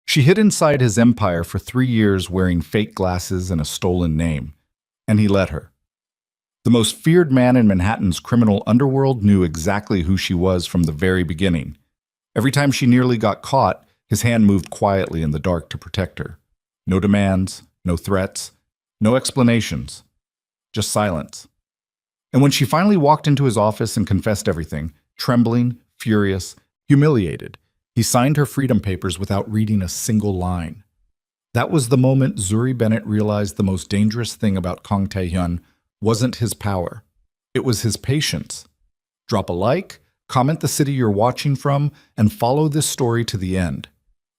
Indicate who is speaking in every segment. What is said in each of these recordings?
Speaker 1: She hid inside his empire for 3 years wearing fake glasses and a stolen name, and he let her. The most feared man in Manhattan's criminal underworld knew exactly who she was from the very beginning. Every time she nearly got caught, his hand moved quietly in the dark to protect her. No demands, no threats, no explanations, just silence. And when she finally walked into his office and confessed everything, trembling, furious, humiliated, he signed her freedom papers without reading a single line. That was the moment Zuri Bennett realized the most dangerous thing about Kang Tae-hyun wasn't his power. It was his patience. Drop a like, comment the city you're watching from, and follow this story to the end.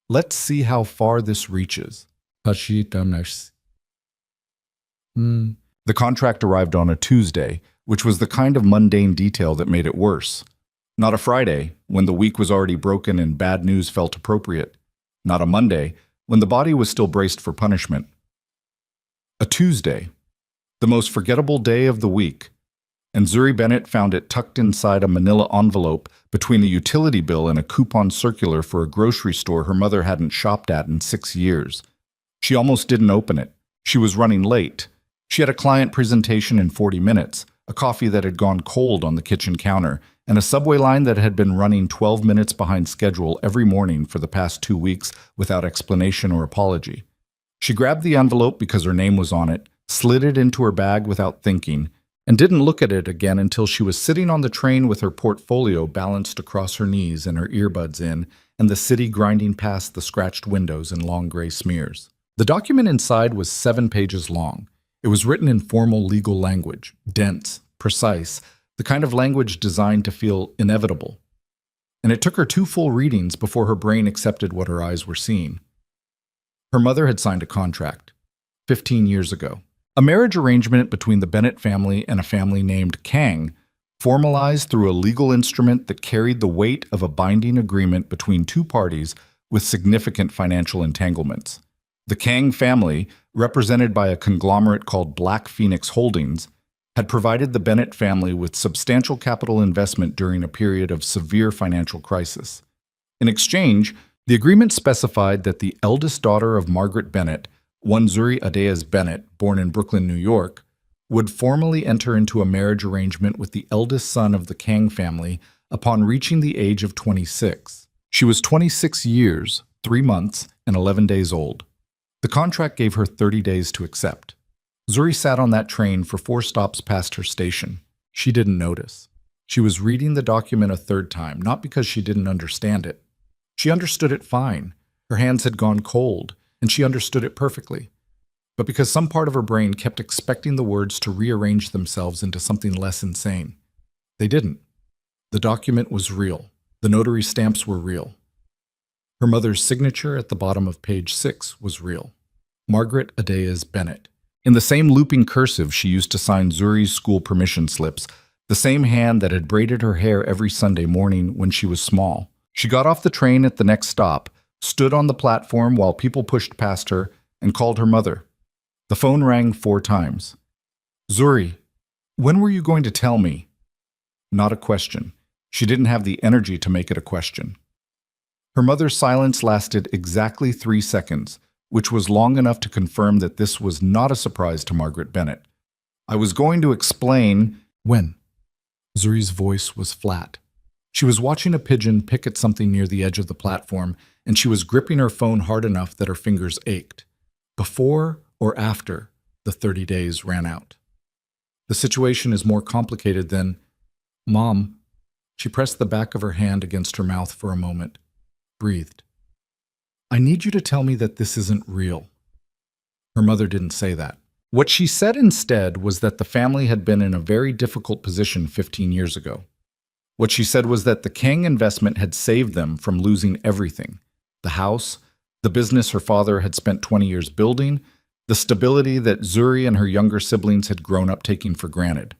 Speaker 1: Let's see how far this reaches. The contract arrived on a Tuesday, which was the kind of mundane detail that made it worse. Not a Friday, when the week was already broken and bad news felt appropriate. Not a Monday, when the body was still braced for punishment. A Tuesday, the most forgettable day of the week, and Zuri Bennett found it tucked inside a manila envelope between a utility bill and a coupon circular for a grocery store her mother hadn't shopped at in 6 years. She almost didn't open it. She was running late. She had a client presentation in 40 minutes, a coffee that had gone cold on the kitchen counter, and a subway line that had been running 12 minutes behind schedule every morning for the past 2 weeks without explanation or apology. She grabbed the envelope because her name was on it, slid it into her bag without thinking, and didn't look at it again until she was sitting on the train with her portfolio balanced across her knees and her earbuds in, and the city grinding past the scratched windows in long gray smears. The document inside was 7 pages long. It was written in formal legal language, dense, precise, the kind of language designed to feel inevitable. And it took her 2 full readings before her brain accepted what her eyes were seeing. Her mother had signed a contract 15 years ago. A marriage arrangement between the Bennett family and a family named Kang, formalized through a legal instrument that carried the weight of a binding agreement between 2 parties with significant financial entanglements. The Kang family, represented by a conglomerate called Black Phoenix Holdings, had provided the Bennett family with substantial capital investment during a period of severe financial crisis. In exchange, the agreement specified that the eldest daughter of Margaret Bennett, one Zuri Adayas Bennett, born in Brooklyn, New York, would formally enter into a marriage arrangement with the eldest son of the Kang family upon reaching the age of 26. She was 26 years, 3 months, and 11 days old. The contract gave her 30 days to accept. Zuri sat on that train for 4 stops past her station. She didn't notice. She was reading the document a 3rd time, not because she didn't understand it. She understood it fine. Her hands had gone cold, and she understood it perfectly. But because some part of her brain kept expecting the words to rearrange themselves into something less insane. They didn't. The document was real. The notary stamps were real. Her mother's signature at the bottom of page 6 was real. Margaret Adayas Bennett. In the same looping cursive she used to sign Zuri's school permission slips, the same hand that had braided her hair every Sunday morning when she was small. She got off the train at the next stop, stood on the platform while people pushed past her, and called her mother. The phone rang 4 times. "Zuri, when were you going to tell me?" Not a question. She didn't have the energy to make it a question. Her mother's silence lasted exactly 3 seconds, which was long enough to confirm that this was not a surprise to Margaret Bennett. "I was going to explain—" "When?" Zuri's voice was flat. She was watching a pigeon pick at something near the edge of the platform, and she was gripping her phone hard enough that her fingers ached. Before or after the 30 days ran out. The situation is more complicated than— "Mom." She pressed the back of her hand against her mouth for a moment. Breathed. "I need you to tell me that this isn't real." Her mother didn't say that. What she said instead was that the family had been in a very difficult position 15 years ago. What she said was that the Kang investment had saved them from losing everything. The house, the business her father had spent 20 years building, the stability that Zuri and her younger siblings had grown up taking for granted.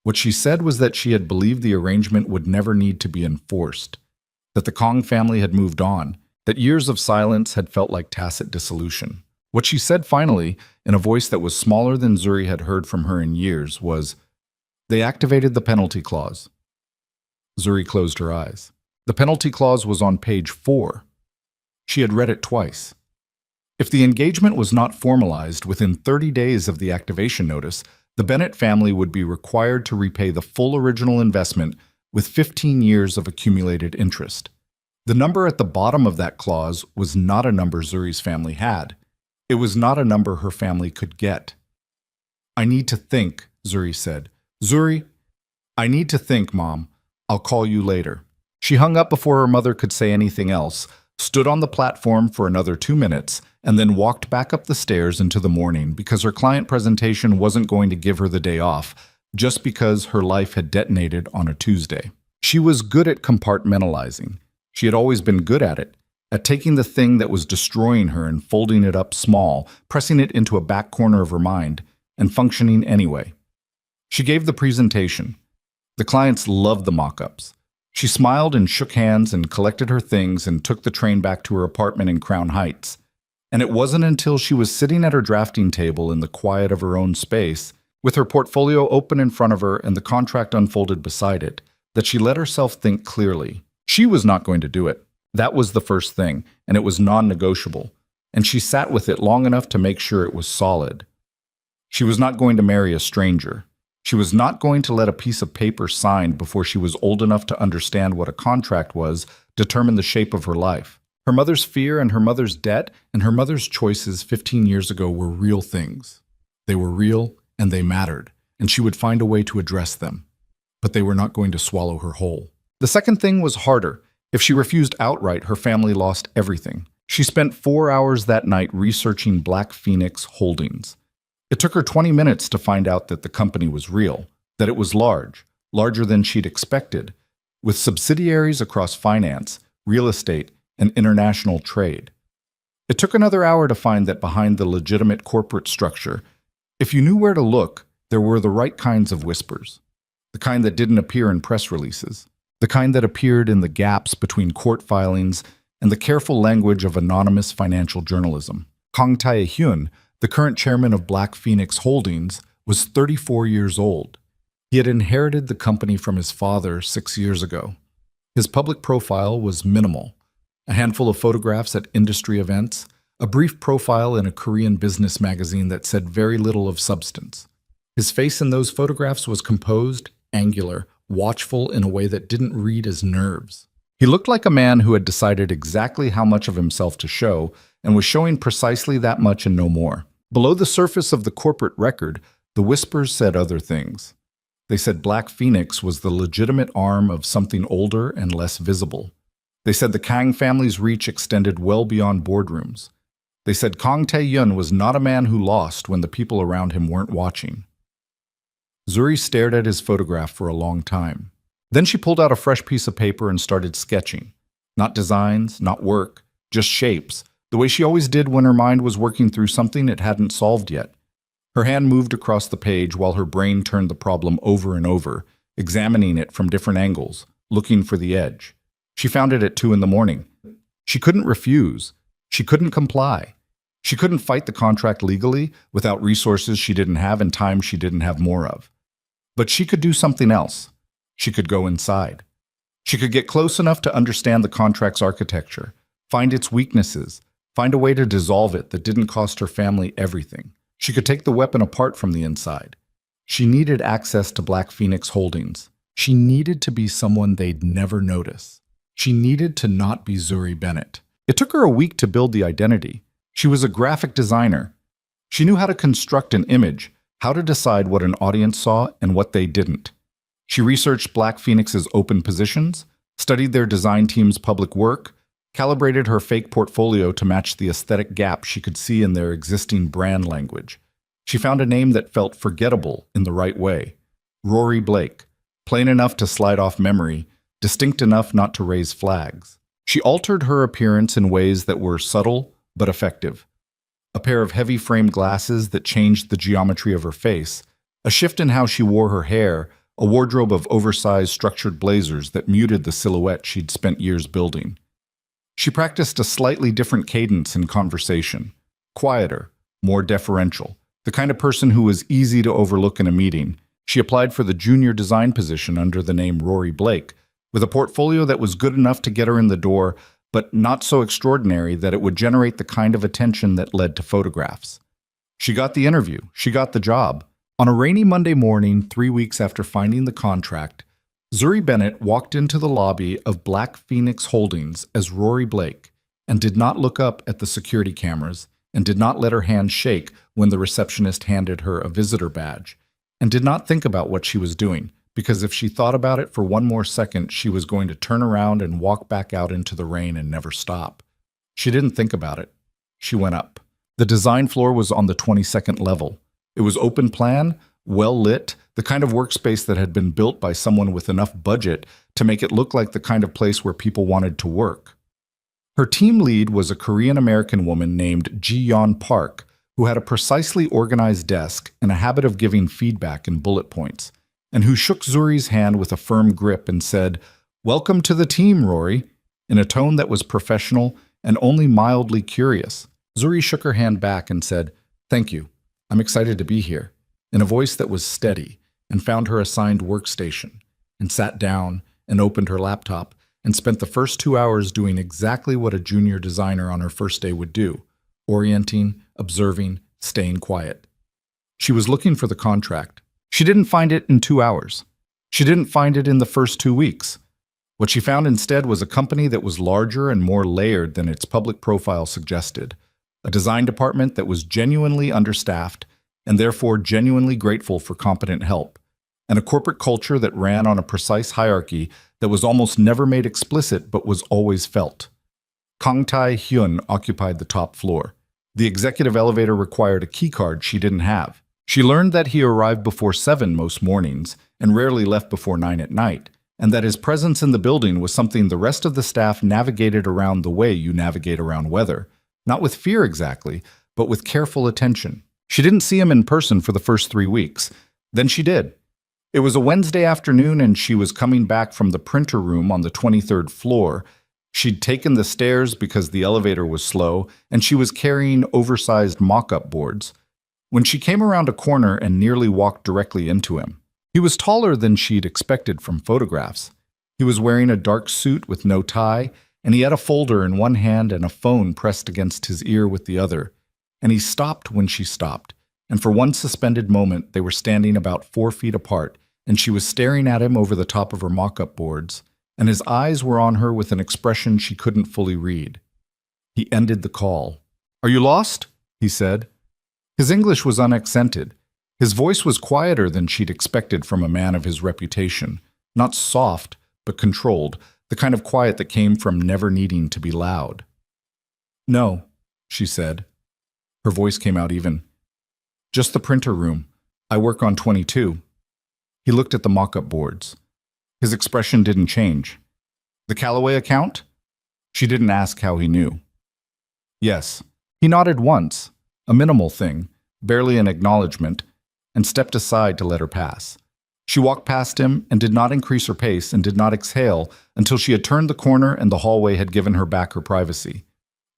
Speaker 1: What she said was that she had believed the arrangement would never need to be enforced, that the Kang family had moved on, that years of silence had felt like tacit dissolution. What she said finally, in a voice that was smaller than Zuri had heard from her in years, was, "They activated the penalty clause." Zuri closed her eyes. The penalty clause was on page 4. She had read it twice. If the engagement was not formalized within 30 days of the activation notice, the Bennett family would be required to repay the full original investment with 15 years of accumulated interest. The number at the bottom of that clause was not a number Zuri's family had. It was not a number her family could get. "I need to think," Zuri said. "Zuri, I need to think, Mom. I'll call you later." She hung up before her mother could say anything else, stood on the platform for another 2 minutes, and then walked back up the stairs into the morning because her client presentation wasn't going to give her the day off just because her life had detonated on a Tuesday. She was good at compartmentalizing. She had always been good at taking the thing that was destroying her and folding it up small, pressing it into a back corner of her mind, and functioning anyway. She gave the presentation. The clients loved the mock-ups. She smiled and shook hands and collected her things and took the train back to her apartment in Crown Heights. And it wasn't until she was sitting at her drafting table in the quiet of her own space, with her portfolio open in front of her and the contract unfolded beside it, that she let herself think clearly. She was not going to do it. That was the first thing, and it was non-negotiable. And she sat with it long enough to make sure it was solid. She was not going to marry a stranger. She was not going to let a piece of paper signed before she was old enough to understand what a contract was determine the shape of her life. Her mother's fear and her mother's debt and her mother's choices 15 years ago were real things. They were real and they mattered, and she would find a way to address them. But they were not going to swallow her whole. The second thing was harder. If she refused outright, her family lost everything. She spent 4 hours that night researching Black Phoenix Holdings. It took her 20 minutes to find out that the company was real, that it was large, larger than she'd expected, with subsidiaries across finance, real estate, and international trade. It took another hour to find that behind the legitimate corporate structure, if you knew where to look, there were the right kinds of whispers. The kind that didn't appear in press releases. The kind that appeared in the gaps between court filings and the careful language of anonymous financial journalism. Kang Tae-hyun, the current chairman of Black Phoenix Holdings, was 34 years old. He had inherited the company from his father 6 years ago. His public profile was minimal. A handful of photographs at industry events, a brief profile in a Korean business magazine that said very little of substance. His face in those photographs was composed, angular, watchful in a way that didn't read as nerves. He looked like a man who had decided exactly how much of himself to show and was showing precisely that much and no more. Below the surface of the corporate record, the whispers said other things. They said Black Phoenix was the legitimate arm of something older and less visible. They said the Kang family's reach extended well beyond boardrooms. They said Kang Tae-hyun was not a man who lost when the people around him weren't watching. Zuri stared at his photograph for a long time. Then she pulled out a fresh piece of paper and started sketching. Not designs, not work, just shapes, the way she always did when her mind was working through something it hadn't solved yet. Her hand moved across the page while her brain turned the problem over and over, examining it from different angles, looking for the edge. She found it at 2 a.m. She couldn't refuse. She couldn't comply. She couldn't fight the contract legally without resources she didn't have and time she didn't have more of. But she could do something else. She could go inside. She could get close enough to understand the contract's architecture, find its weaknesses, find a way to dissolve it that didn't cost her family everything. She could take the weapon apart from the inside. She needed access to Black Phoenix Holdings. She needed to be someone they'd never notice. She needed to not be Zuri Bennett. It took her a week to build the identity. She was a graphic designer. She knew how to construct an image, how to decide what an audience saw and what they didn't. She researched Black Phoenix's open positions, studied their design team's public work, calibrated her fake portfolio to match the aesthetic gap she could see in their existing brand language. She found a name that felt forgettable in the right way. Rory Blake, plain enough to slide off memory, distinct enough not to raise flags. She altered her appearance in ways that were subtle but effective. A pair of heavy frame glasses that changed the geometry of her face, a shift in how she wore her hair, a wardrobe of oversized structured blazers that muted the silhouette she'd spent years building. She practiced a slightly different cadence in conversation, quieter, more deferential, the kind of person who was easy to overlook in a meeting. She applied for the junior design position under the name Rory Blake, with a portfolio that was good enough to get her in the door, but not so extraordinary that it would generate the kind of attention that led to photographs. She got the interview. She got the job. On a rainy Monday morning, 3 weeks after finding the contract, Zuri Bennett walked into the lobby of Black Phoenix Holdings as Rory Blake and did not look up at the security cameras and did not let her hand shake when the receptionist handed her a visitor badge and did not think about what she was doing, because if she thought about it for one more second, she was going to turn around and walk back out into the rain and never stop. She didn't think about it. She went up. The design floor was on the 22nd level. It was open plan, well lit, the kind of workspace that had been built by someone with enough budget to make it look like the kind of place where people wanted to work. Her team lead was a Korean-American woman named Ji-yeon Park, who had a precisely organized desk and a habit of giving feedback in bullet points, and who shook Zuri's hand with a firm grip and said, "Welcome to the team, Rory," in a tone that was professional and only mildly curious. Zuri shook her hand back and said, "Thank you. I'm excited to be here," in a voice that was steady, and found her assigned workstation, and sat down and opened her laptop and spent the first 2 hours doing exactly what a junior designer on her first day would do, orienting, observing, staying quiet. She was looking for the contract. She didn't find it in 2 hours. She didn't find it in the first 2 weeks. What she found instead was a company that was larger and more layered than its public profile suggested, a design department that was genuinely understaffed and therefore genuinely grateful for competent help, and a corporate culture that ran on a precise hierarchy that was almost never made explicit but was always felt. Kang Tae-hyun occupied the top floor. The executive elevator required a keycard she didn't have. She learned that he arrived before 7 most mornings and rarely left before 9 at night, and that his presence in the building was something the rest of the staff navigated around the way you navigate around weather, not with fear exactly, but with careful attention. She didn't see him in person for the first 3 weeks. Then she did. It was a Wednesday afternoon and she was coming back from the printer room on the 23rd floor. She'd taken the stairs because the elevator was slow, and she was carrying oversized mock-up boards, when she came around a corner and nearly walked directly into him. He was taller than she'd expected from photographs. He was wearing a dark suit with no tie, and he had a folder in one hand and a phone pressed against his ear with the other. And he stopped when she stopped, and for one suspended moment they were standing about 4 feet apart, and she was staring at him over the top of her mock-up boards, and his eyes were on her with an expression she couldn't fully read. He ended the call. "Are you lost?" he said. His English was unaccented. His voice was quieter than she'd expected from a man of his reputation, not soft, but controlled, the kind of quiet that came from never needing to be loud. "No," she said. Her voice came out even. "Just the printer room. I work on 22. He looked at the mock-up boards. His expression didn't change. "The Callaway account?" She didn't ask how he knew. "Yes." He nodded once, a minimal thing, barely an acknowledgement, and stepped aside to let her pass. She walked past him and did not increase her pace and did not exhale until she had turned the corner and the hallway had given her back her privacy.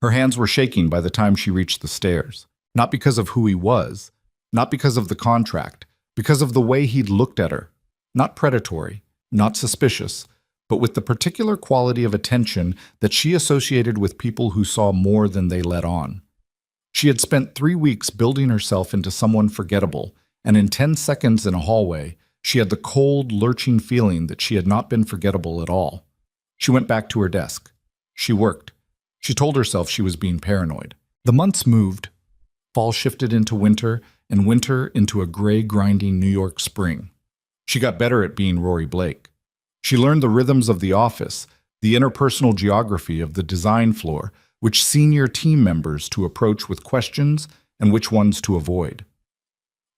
Speaker 1: Her hands were shaking by the time she reached the stairs, not because of who he was, not because of the contract, because of the way he'd looked at her, not predatory, not suspicious, but with the particular quality of attention that she associated with people who saw more than they let on. She had spent 3 weeks building herself into someone forgettable, and in 10 seconds in a hallway, she had the cold, lurching feeling that she had not been forgettable at all. She went back to her desk. She worked. She told herself she was being paranoid. The months moved. Fall shifted into winter, and winter into a gray, grinding New York spring. She got better at being Rory Blake. She learned the rhythms of the office, the interpersonal geography of the design floor, which senior team members to approach with questions and which ones to avoid.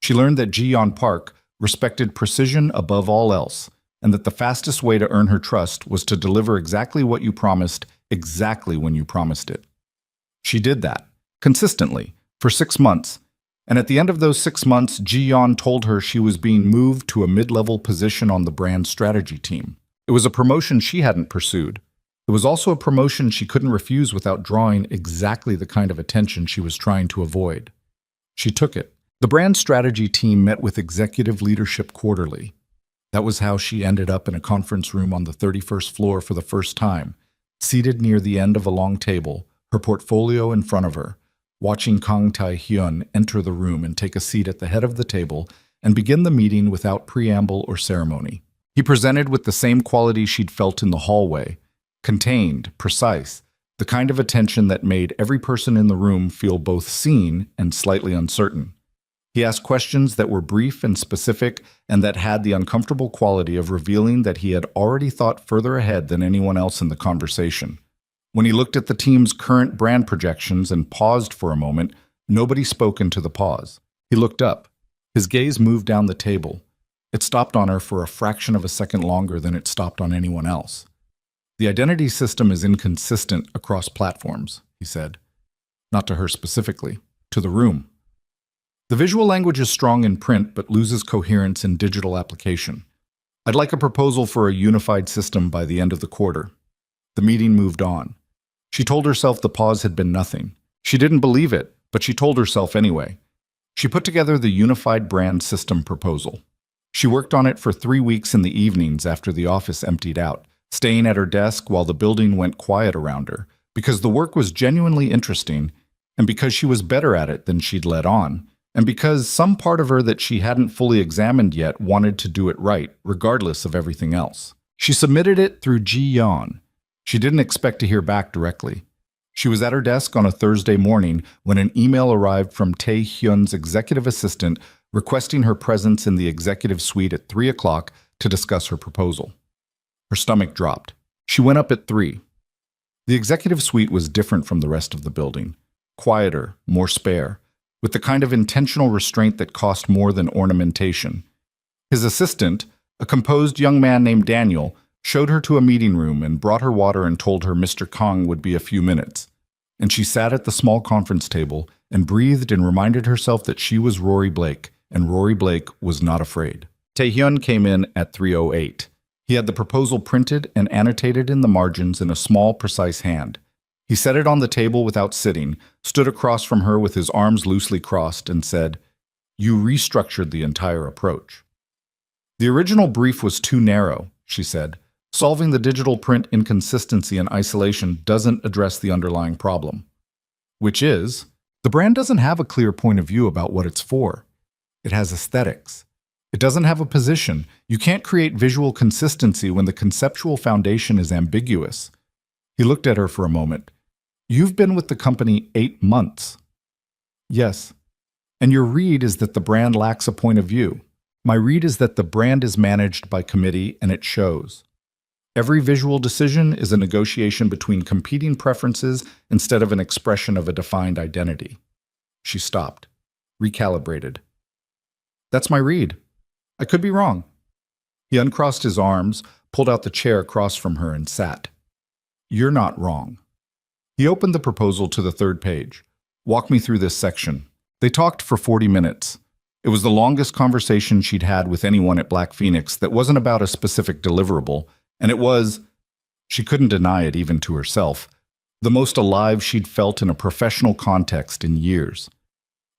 Speaker 1: She learned that Ji-yeon Park respected precision above all else, and that the fastest way to earn her trust was to deliver exactly what you promised, exactly when you promised it. She did that, consistently, for 6 months, and at the end of those 6 months, Ji-yeon told her she was being moved to a mid-level position on the brand strategy team. It was a promotion she hadn't pursued. It was also a promotion she couldn't refuse without drawing exactly the kind of attention she was trying to avoid. She took it. The brand strategy team met with executive leadership quarterly. That was how she ended up in a conference room on the 31st floor for the first time, seated near the end of a long table, her portfolio in front of her, watching Kang Tae-hyun enter the room and take a seat at the head of the table and begin the meeting without preamble or ceremony. He presented with the same quality she'd felt in the hallway, contained, precise, the kind of attention that made every person in the room feel both seen and slightly uncertain. He asked questions that were brief and specific and that had the uncomfortable quality of revealing that he had already thought further ahead than anyone else in the conversation. When he looked at the team's current brand projections and paused for a moment, nobody spoke into the pause. He looked up. His gaze moved down the table. It stopped on her for a fraction of a second longer than it stopped on anyone else. The identity system is inconsistent across platforms, he said. Not to her specifically, to the room. The visual language is strong in print but loses coherence in digital application. I'd like a proposal for a unified system by the end of the quarter. The meeting moved on. She told herself the pause had been nothing. She didn't believe it, but she told herself anyway. She put together the unified brand system proposal. She worked on it for 3 weeks in the evenings after the office emptied out, staying at her desk while the building went quiet around her, because the work was genuinely interesting, and because she was better at it than she'd let on, and because some part of her that she hadn't fully examined yet wanted to do it right, regardless of everything else. She submitted it through Ji-yeon. She didn't expect to hear back directly. She was at her desk on a Thursday morning when an email arrived from Tae-hyun's executive assistant requesting her presence in the executive suite at 3 o'clock to discuss her proposal. Her stomach dropped. She went up at 3. The executive suite was different from the rest of the building. Quieter, more spare, with the kind of intentional restraint that cost more than ornamentation. His assistant, a composed young man named Daniel, showed her to a meeting room and brought her water and told her Mr. Kang would be a few minutes. And she sat at the small conference table and breathed and reminded herself that she was Rory Blake, and Rory Blake was not afraid. Tae-hyun came in at 3:08. He had the proposal printed and annotated in the margins in a small, precise hand. He set it on the table without sitting, stood across from her with his arms loosely crossed, and said, "You restructured the entire approach." "The original brief was too narrow," she said. "Solving the digital print inconsistency in isolation doesn't address the underlying problem." Which is, the brand doesn't have a clear point of view about what it's for. It has aesthetics. It doesn't have a position. You can't create visual consistency when the conceptual foundation is ambiguous. He looked at her for a moment. "You've been with the company 8 months." "Yes. And your read is that the brand lacks a point of view. My read is that the brand is managed by committee, and it shows. Every visual decision is a negotiation between competing preferences instead of an expression of a defined identity." She stopped, recalibrated. "That's my read. I could be wrong." He uncrossed his arms, pulled out the chair across from her, and sat. "You're not wrong." He opened the proposal to the 3rd page. "Walk me through this section." They talked for 40 minutes. It was the longest conversation she'd had with anyone at Black Phoenix that wasn't about a specific deliverable, and it was, she couldn't deny it even to herself, the most alive she'd felt in a professional context in years.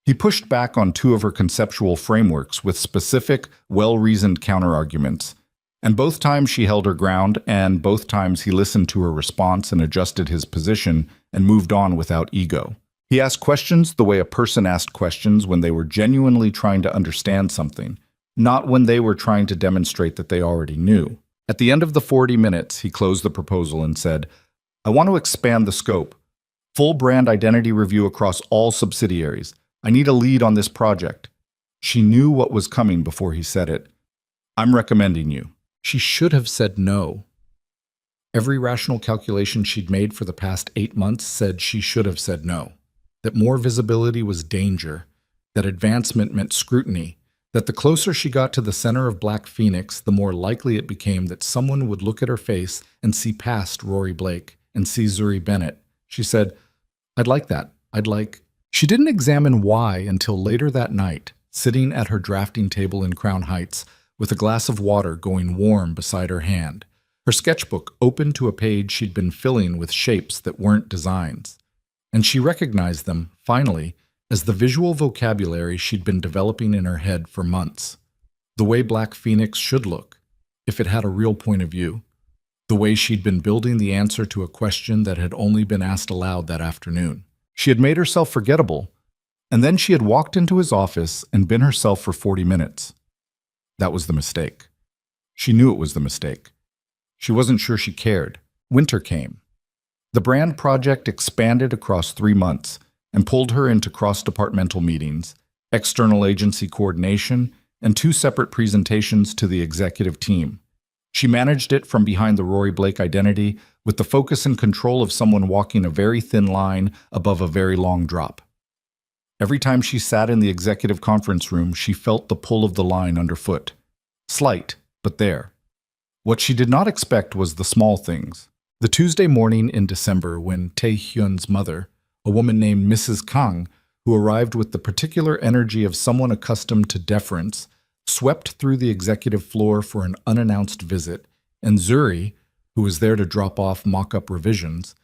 Speaker 1: He pushed back on 2 of her conceptual frameworks with specific, well-reasoned counterarguments, and both times she held her ground, and both times he listened to her response and adjusted his position and moved on without ego. He asked questions the way a person asked questions when they were genuinely trying to understand something, not when they were trying to demonstrate that they already knew. At the end of the 40 minutes, he closed the proposal and said, "I want to expand the scope. Full brand identity review across all subsidiaries. I need a lead on this project." She knew what was coming before he said it. "I'm recommending you." She should have said no. Every rational calculation she'd made for the past 8 months said she should have said no. That more visibility was danger. That advancement meant scrutiny. That the closer she got to the center of Black Phoenix, the more likely it became that someone would look at her face and see past Rory Blake and see Zuri Bennett. She said, "I'd like that. I'd like..." She didn't examine why until later that night, sitting at her drafting table in Crown Heights, with a glass of water going warm beside her hand, her sketchbook open to a page she'd been filling with shapes that weren't designs. And she recognized them, finally, as the visual vocabulary she'd been developing in her head for months. The way Black Phoenix should look, if it had a real point of view. the way she'd been building the answer to a question that had only been asked aloud that afternoon. She had made herself forgettable, and then she had walked into his office and been herself for 40 minutes. That was the mistake. She knew it was the mistake. She wasn't sure she cared. Winter came. The brand project expanded across 3 months and pulled her into cross-departmental meetings, external agency coordination, and 2 separate presentations to the executive team. She managed it from behind the Rory Blake identity with the focus and control of someone walking a very thin line above a very long drop. Every time she sat in the executive conference room, she felt the pull of the line underfoot. Slight, but there. What she did not expect was the small things. The Tuesday morning in December when Tae-hyun's mother, a woman named Mrs. Kang, who arrived with the particular energy of someone accustomed to deference, swept through the executive floor for an unannounced visit, and Zuri, who was there to drop off mock-up revisions,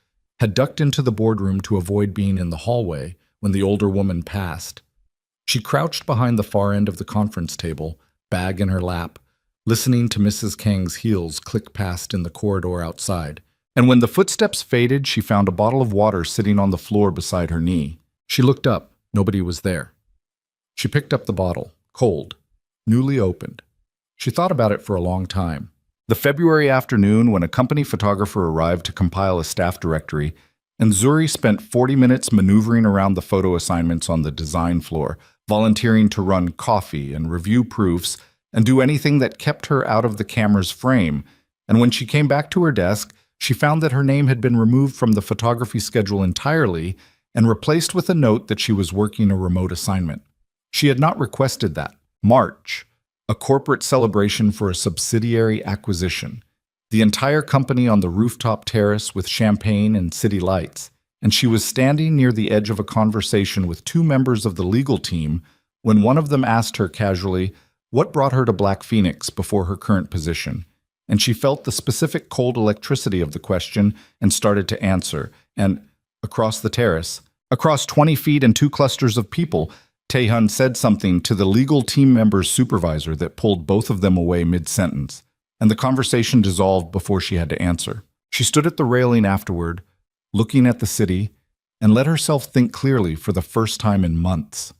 Speaker 1: had ducked into the boardroom to avoid being in the hallway when the older woman passed. She crouched behind the far end of the conference table, bag in her lap, listening to Mrs. Kang's heels click past in the corridor outside. And when the footsteps faded, she found a bottle of water sitting on the floor beside her knee. She looked up. Nobody was there. She picked up the bottle, cold, newly opened. She thought about it for a long time. The February afternoon when a company photographer arrived to compile a staff directory, and Zuri spent 40 minutes maneuvering around the photo assignments on the design floor, volunteering to run coffee and review proofs and do anything that kept her out of the camera's frame. And when she came back to her desk, she found that her name had been removed from the photography schedule entirely and replaced with a note that she was working a remote assignment. She had not requested that. March, a corporate celebration for a subsidiary acquisition. The entire company on the rooftop terrace with champagne and city lights, and she was standing near the edge of a conversation with 2 members of the legal team when one of them asked her casually what brought her to Black Phoenix before her current position, and she felt the specific cold electricity of the question and started to answer, and across the terrace, across 20 feet and 2 clusters of people, Tae-hyun said something to the legal team member's supervisor that pulled both of them away mid-sentence, and the conversation dissolved before she had to answer. She stood at the railing afterward, looking at the city, and let herself think clearly for the first time in months.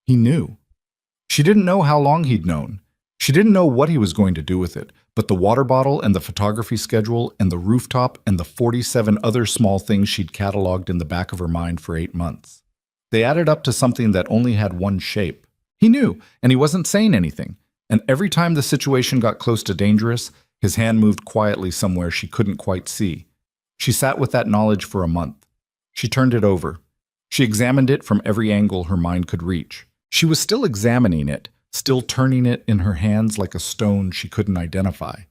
Speaker 1: He knew. She didn't know how long he'd known. She didn't know what he was going to do with it, but the water bottle and the photography schedule and the rooftop and the 47 other small things she'd cataloged in the back of her mind for 8 months. They added up to something that only had one shape. He knew, and he wasn't saying anything. And every time the situation got close to dangerous, his hand moved quietly somewhere she couldn't quite see. She sat with that knowledge for a month. She turned it over. She examined it from every angle her mind could reach. She was still examining it, still turning it in her hands like a stone she couldn't identify.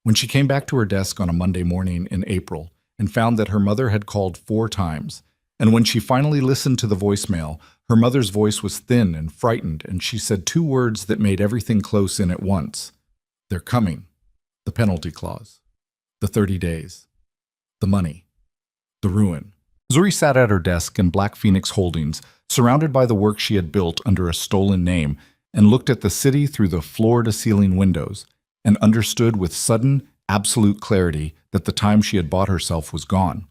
Speaker 1: When she came back to her desk on a Monday morning in April and found that her mother had called 4 times, and when she finally listened to the voicemail, her mother's voice was thin and frightened, and she said 2 words that made everything close in at once. They're coming. The penalty clause. The 30 days. The money. The ruin. Zuri sat at her desk in Black Phoenix Holdings, surrounded by the work she had built under a stolen name, and looked at the city through the floor-to-ceiling windows, and understood with sudden, absolute clarity that the time she had bought herself was gone.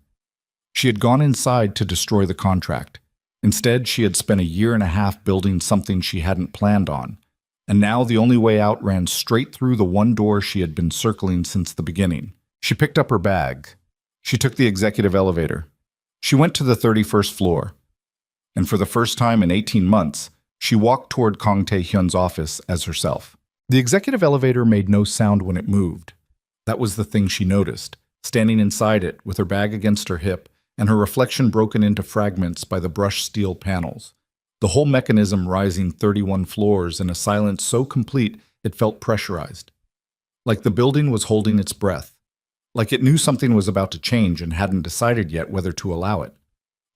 Speaker 1: She had gone inside to destroy the contract. Instead, she had spent a year and a half building something she hadn't planned on, and now the only way out ran straight through the one door she had been circling since the beginning. She picked up her bag. She took the executive elevator. She went to the 31st floor, and for the first time in 18 months, she walked toward Kang Tae-hyun's office as herself. The executive elevator made no sound when it moved. That was the thing she noticed, standing inside it with her bag against her hip and her reflection broken into fragments by the brushed steel panels. The whole mechanism rising 31 floors in a silence so complete it felt pressurized. Like the building was holding its breath. Like it knew something was about to change and hadn't decided yet whether to allow it.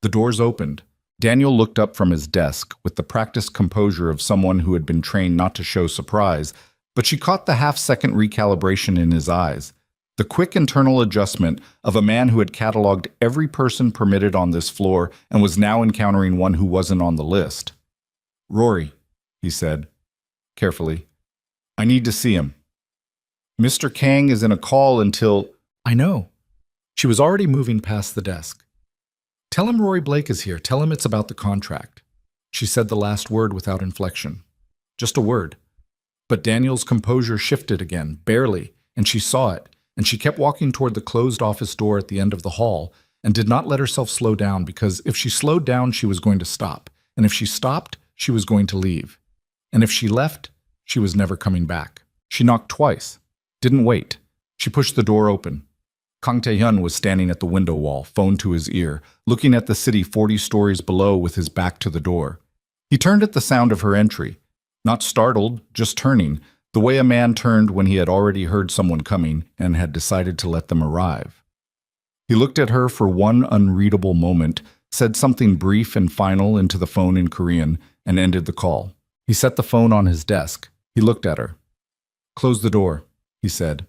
Speaker 1: The doors opened. Daniel looked up from his desk with the practiced composure of someone who had been trained not to show surprise, but she caught the half-second recalibration in his eyes, the quick internal adjustment of a man who had cataloged every person permitted on this floor and was now encountering one who wasn't on the list. "Rory," he said, carefully, "I need to see him. Mr. Kang is in a call until—" I know. She was already moving past the desk. Tell him Rory Blake is here. Tell him it's about the contract. She said the last word without inflection. Just a word. But Daniel's composure shifted again, barely, and she saw it, and she kept walking toward the closed office door at the end of the hall and did not let herself slow down because if she slowed down, she was going to stop, and if she stopped, she was going to leave. And if she left, she was never coming back. She knocked twice. Didn't wait. She pushed the door open. Kang Tae-hyun was standing at the window wall, phone to his ear, looking at the city 40 stories below with his back to the door. He turned at the sound of her entry. Not startled, just turning, the way a man turned when he had already heard someone coming and had decided to let them arrive. He looked at her for one unreadable moment, said something brief and final into the phone in Korean, and ended the call. He set the phone on his desk. He looked at her. "Close the door," he said.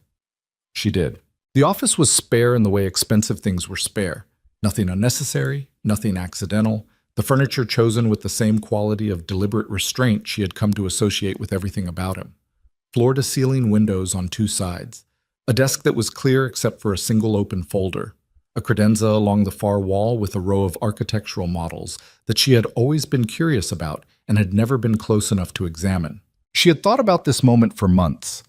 Speaker 1: She did. The office was spare in the way expensive things were spare. Nothing unnecessary, nothing accidental. The furniture chosen with the same quality of deliberate restraint she had come to associate with everything about him. Floor-to-ceiling windows on two sides. A desk that was clear except for a single open folder. A credenza along the far wall with a row of architectural models that she had always been curious about and had never been close enough to examine. She had thought about this moment for months.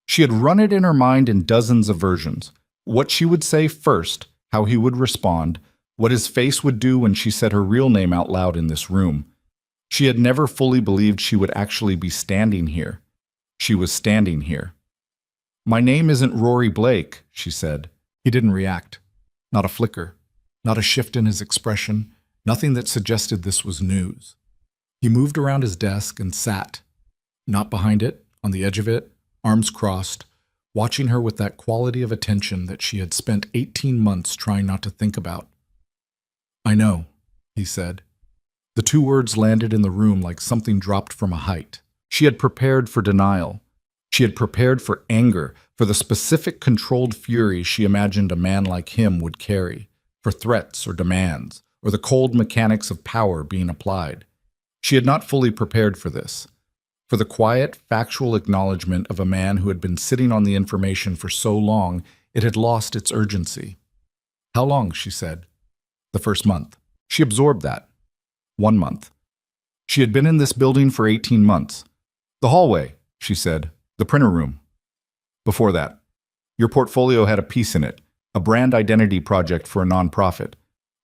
Speaker 1: She had run it in her mind in dozens of versions. What she would say first, how he would respond, what his face would do when she said her real name out loud in this room. She had never fully believed she would actually be standing here. She was standing here. "My name isn't Rory Blake," she said. He didn't react. Not a flicker. Not a shift in his expression. Nothing that suggested this was news. He moved around his desk and sat. Not behind it, on the edge of it, arms crossed, watching her with that quality of attention that she had spent 18 months trying not to think about. "I know," he said. The two words landed in the room like something dropped from a height. She had prepared for denial. She had prepared for anger, for the specific controlled fury she imagined a man like him would carry, for threats or demands, or the cold mechanics of power being applied. She had not fully prepared for this. For the quiet, factual acknowledgement of a man who had been sitting on the information for so long, it had lost its urgency. "How long?" she said. "The first month." She absorbed that. 1 month. She had been in this building for 18 months. "The hallway," she said. "The printer room." Before that. "Your portfolio had a piece in it, a brand identity project for a nonprofit.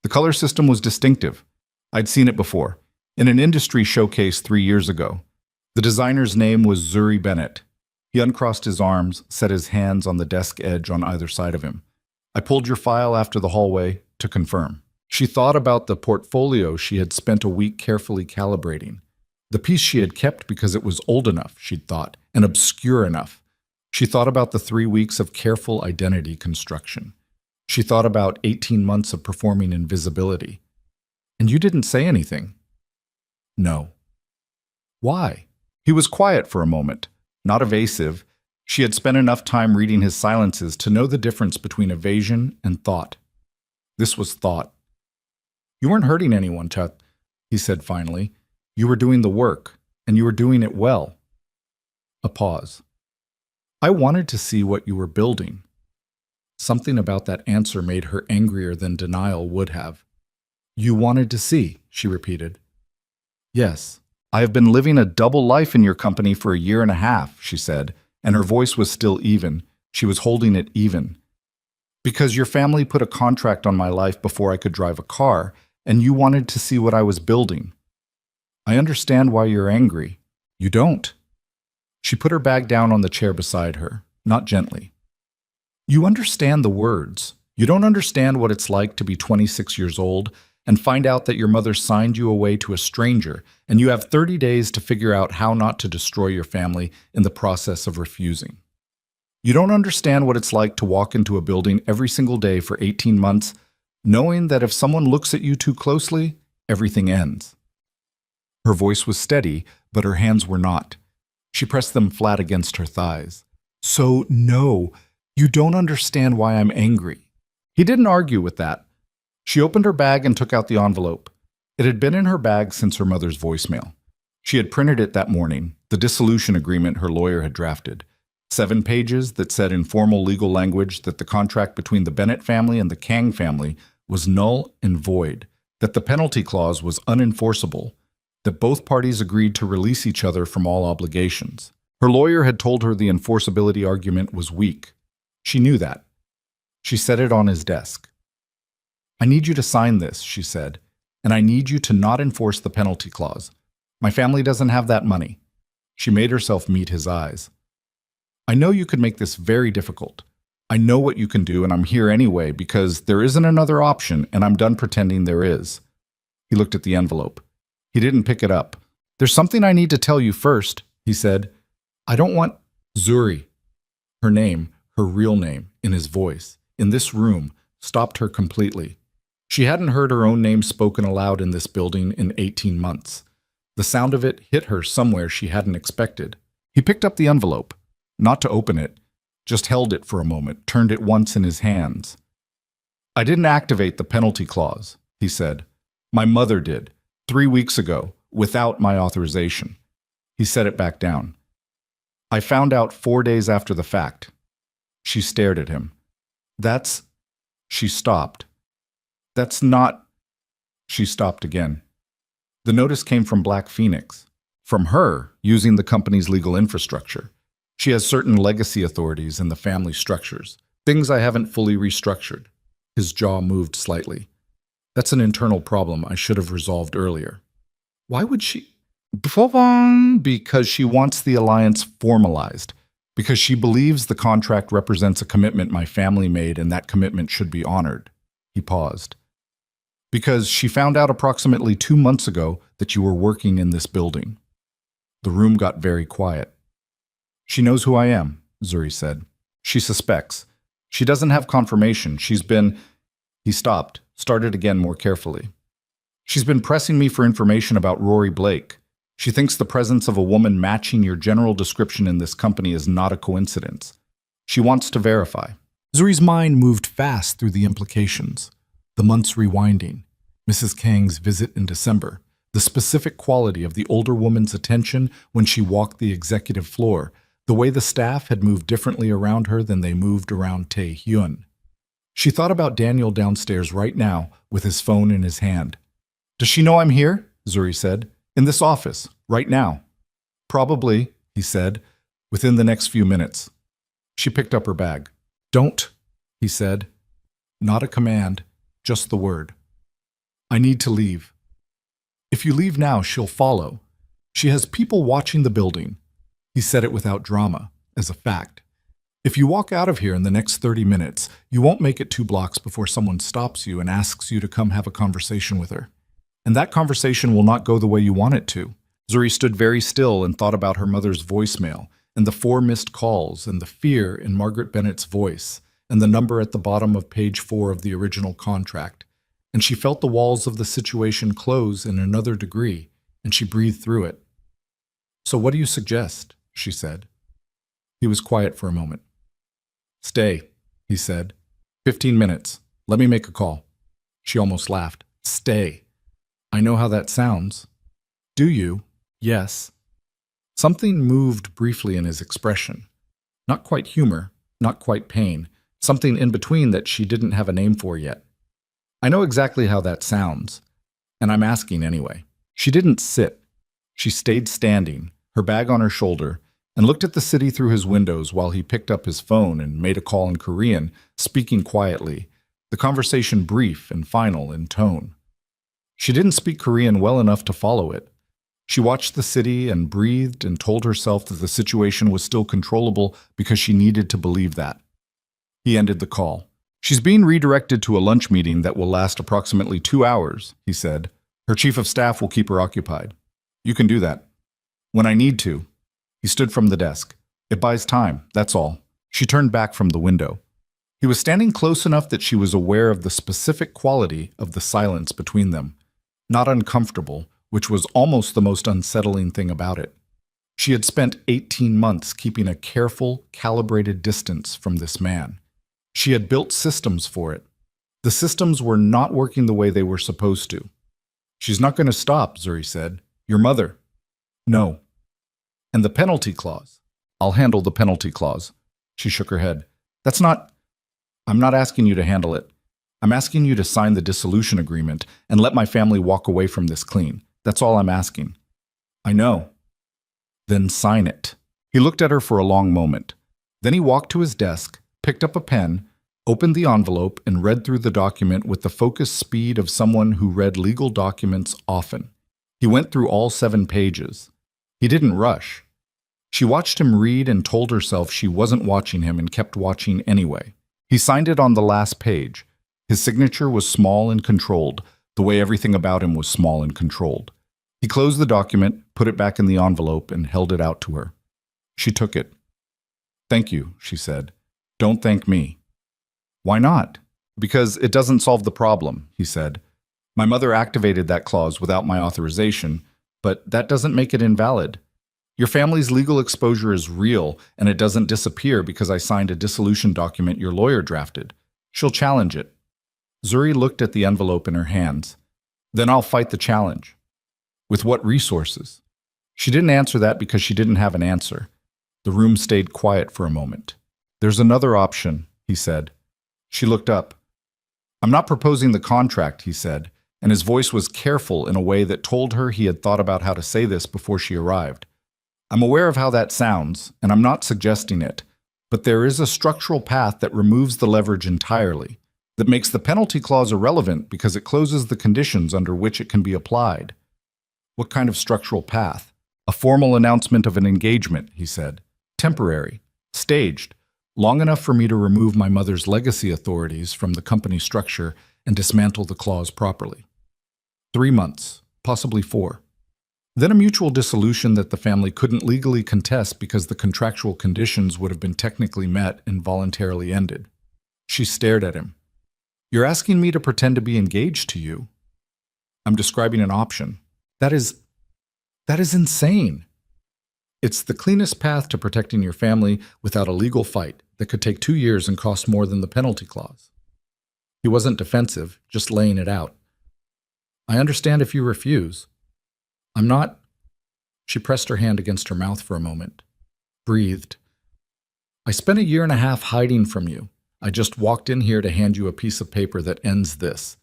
Speaker 1: The color system was distinctive. I'd seen it before, in an industry showcase 3 years ago. The designer's name was Zuri Bennett." He uncrossed his arms, set his hands on the desk edge on either side of him. "I pulled your file after the hallway to confirm." She thought about the portfolio she had spent a week carefully calibrating. The piece she had kept because it was old enough, she'd thought, and obscure enough. She thought about the 3 weeks of careful identity construction. She thought about 18 months of performing invisibility. "And you didn't say anything?" "No." "Why?" He was quiet for a moment, not evasive. She had spent enough time reading his silences to know the difference between evasion and thought. This was thought. "You weren't hurting anyone, Chat," he said finally. "You were doing the work, and you were doing it well." A pause. "I wanted to see what you were building." Something about that answer made her angrier than denial would have. "You wanted to see," she repeated. "Yes. I have been living a double life in your company for 1.5 years," she said, and her voice was still even. She was holding it even. "Because your family put a contract on my life before I could drive a car, and you wanted to see what I was building. I understand why you're angry." "You don't." She put her bag down on the chair beside her, not gently. "You understand the words. You don't understand what it's like to be 26 years old and find out that your mother signed you away to a stranger, and you have 30 days to figure out how not to destroy your family in the process of refusing. You don't understand what it's like to walk into a building every single day for 18 months, knowing that if someone looks at you too closely, everything ends." Her voice was steady, but her hands were not. She pressed them flat against her thighs. "So, no, you don't understand why I'm angry." He didn't argue with that. She opened her bag and took out the envelope. It had been in her bag since her mother's voicemail. She had printed it that morning, the dissolution agreement her lawyer had drafted. 7 pages that said in formal legal language that the contract between the Bennett family and the Kang family was null and void, that the penalty clause was unenforceable, that both parties agreed to release each other from all obligations. Her lawyer had told her the enforceability argument was weak. She knew that. She set it on his desk. "I need you to sign this," she said, "and I need you to not enforce the penalty clause. My family doesn't have that money." She made herself meet his eyes. "I know you could make this very difficult. I know what you can do, and I'm here anyway because there isn't another option, and I'm done pretending there is." He looked at the envelope. He didn't pick it up. "There's something I need to tell you first," he said. "I don't want Zuri." Her name, her real name, in his voice, in this room, stopped her completely. She hadn't heard her own name spoken aloud in this building in 18 months. The sound of it hit her somewhere she hadn't expected. He picked up the envelope, not to open it, just held it for a moment, turned it once in his hands. "I didn't activate the penalty clause," he said. "My mother did, 3 weeks ago, without my authorization." He set it back down. "I found out 4 days after the fact." She stared at him. "That's—" She stopped. "That's not—" She stopped again. The notice came from Black Phoenix. From her, using the company's legal infrastructure. She has certain legacy authorities in the family structures, things I haven't fully restructured. His jaw moved slightly. "That's an internal problem I should have resolved earlier." "Why would she—" "Because she wants the alliance formalized. Because she believes the contract represents a commitment my family made and that commitment should be honored." He paused. "Because she found out approximately 2 months ago that you were working in this building." The room got very quiet. "She knows who I am," Zuri said. "She suspects. She doesn't have confirmation. She's been—" He stopped, started again more carefully. "She's been pressing me for information about Rory Blake. She thinks the presence of a woman matching your general description in this company is not a coincidence. She wants to verify." Zuri's mind moved fast through the implications. The months rewinding, Mrs. Kang's visit in December, the specific quality of the older woman's attention when she walked the executive floor, the way the staff had moved differently around her than they moved around Tae-hyun. She thought about Daniel downstairs right now with his phone in his hand. "Does she know I'm here?" Zuri said. "In this office, right now." "Probably," he said, "within the next few minutes." She picked up her bag. "Don't," he said. Not a command, just the word. "I need to leave." "If you leave now, she'll follow. She has people watching the building." He said it without drama, as a fact. "If you walk out of here in the next 30 minutes, you won't make it 2 blocks before someone stops you and asks you to come have a conversation with her. And that conversation will not go the way you want it to." Zuri stood very still and thought about her mother's voicemail, and the 4 missed calls, and the fear in Margaret Bennett's voice, and the number at the bottom of page 4 of the original contract. And she felt the walls of the situation close in another degree, and she breathed through it. "So what do you suggest?" she said. He was quiet for a moment. "Stay," he said. 15 minutes. Let me make a call." She almost laughed. "Stay. I know how that sounds." "Do you?" "Yes." Something moved briefly in his expression. Not quite humor, not quite pain, something in between that she didn't have a name for yet. "I know exactly how that sounds, and I'm asking anyway." She didn't sit. She stayed standing, her bag on her shoulder, and looked at the city through his windows while he picked up his phone and made a call in Korean, speaking quietly, the conversation brief and final in tone. She didn't speak Korean well enough to follow it. She watched the city and breathed and told herself that the situation was still controllable because she needed to believe that. He ended the call. "She's being redirected to a lunch meeting that will last approximately 2 hours, he said. "Her chief of staff will keep her occupied. You can do that." "When I need to." He stood from the desk. "It buys time, that's all." She turned back from the window. He was standing close enough that she was aware of the specific quality of the silence between them. Not uncomfortable, which was almost the most unsettling thing about it. She had spent 18 months keeping a careful, calibrated distance from this man. She had built systems for it. The systems were not working the way they were supposed to. "She's not going to stop," Zuri said. "Your mother." "No." "And the penalty clause." I'll handle the penalty clause. She shook her head. I'm not asking you to handle it. I'm asking you to sign the dissolution agreement and let my family walk away from this clean. That's all I'm asking. I know. Then sign it. He looked at her for a long moment. Then he walked to his desk, picked up a pen, opened the envelope, and read through the document with the focused speed of someone who read legal documents often. He went through all 7 pages. He didn't rush. She watched him read and told herself she wasn't watching him and kept watching anyway. He signed it on the last page. His signature was small and controlled, the way everything about him was small and controlled. He closed the document, put it back in the envelope, and held it out to her. She took it. Thank you, she said. Don't thank me. Why not? Because it doesn't solve the problem, he said. My mother activated that clause without my authorization, but that doesn't make it invalid. Your family's legal exposure is real, and it doesn't disappear because I signed a dissolution document your lawyer drafted. She'll challenge it. Zuri looked at the envelope in her hands. Then I'll fight the challenge. With what resources? She didn't answer that because she didn't have an answer. The room stayed quiet for a moment. There's another option, he said. She looked up. I'm not proposing the contract, he said, and his voice was careful in a way that told her he had thought about how to say this before she arrived. I'm aware of how that sounds, and I'm not suggesting it, but there is a structural path that removes the leverage entirely, that makes the penalty clause irrelevant because it closes the conditions under which it can be applied. What kind of structural path? A formal announcement of an engagement, he said. Temporary, staged, long enough for me to remove my mother's legacy authorities from the company structure and dismantle the clause properly. 3 months, possibly 4. Then a mutual dissolution that the family couldn't legally contest because the contractual conditions would have been technically met and voluntarily ended. She stared at him. You're asking me to pretend to be engaged to you? I'm describing an option. That is insane. It's the cleanest path to protecting your family without a legal fight that could take 2 years and cost more than the penalty clause. He wasn't defensive, just laying it out. I understand if you refuse. I'm not. She pressed her hand against her mouth for a moment, breathed. I spent 1.5 years hiding from you. I just walked in here to hand you a piece of paper that ends this.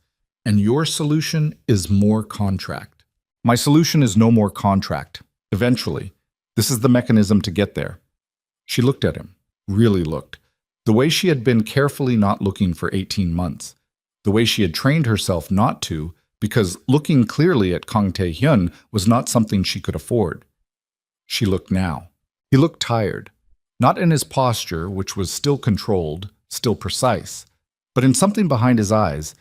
Speaker 1: And your solution is more contract. My solution is no more contract. Eventually. This is the mechanism to get there. She looked at him, really looked, the way she had been carefully not looking for 18 months, the way she had trained herself not to, because looking clearly at Kang Tae-hyun was not something she could afford. She looked now. He looked tired, not in his posture, which was still controlled, still precise, but in something behind his eyes,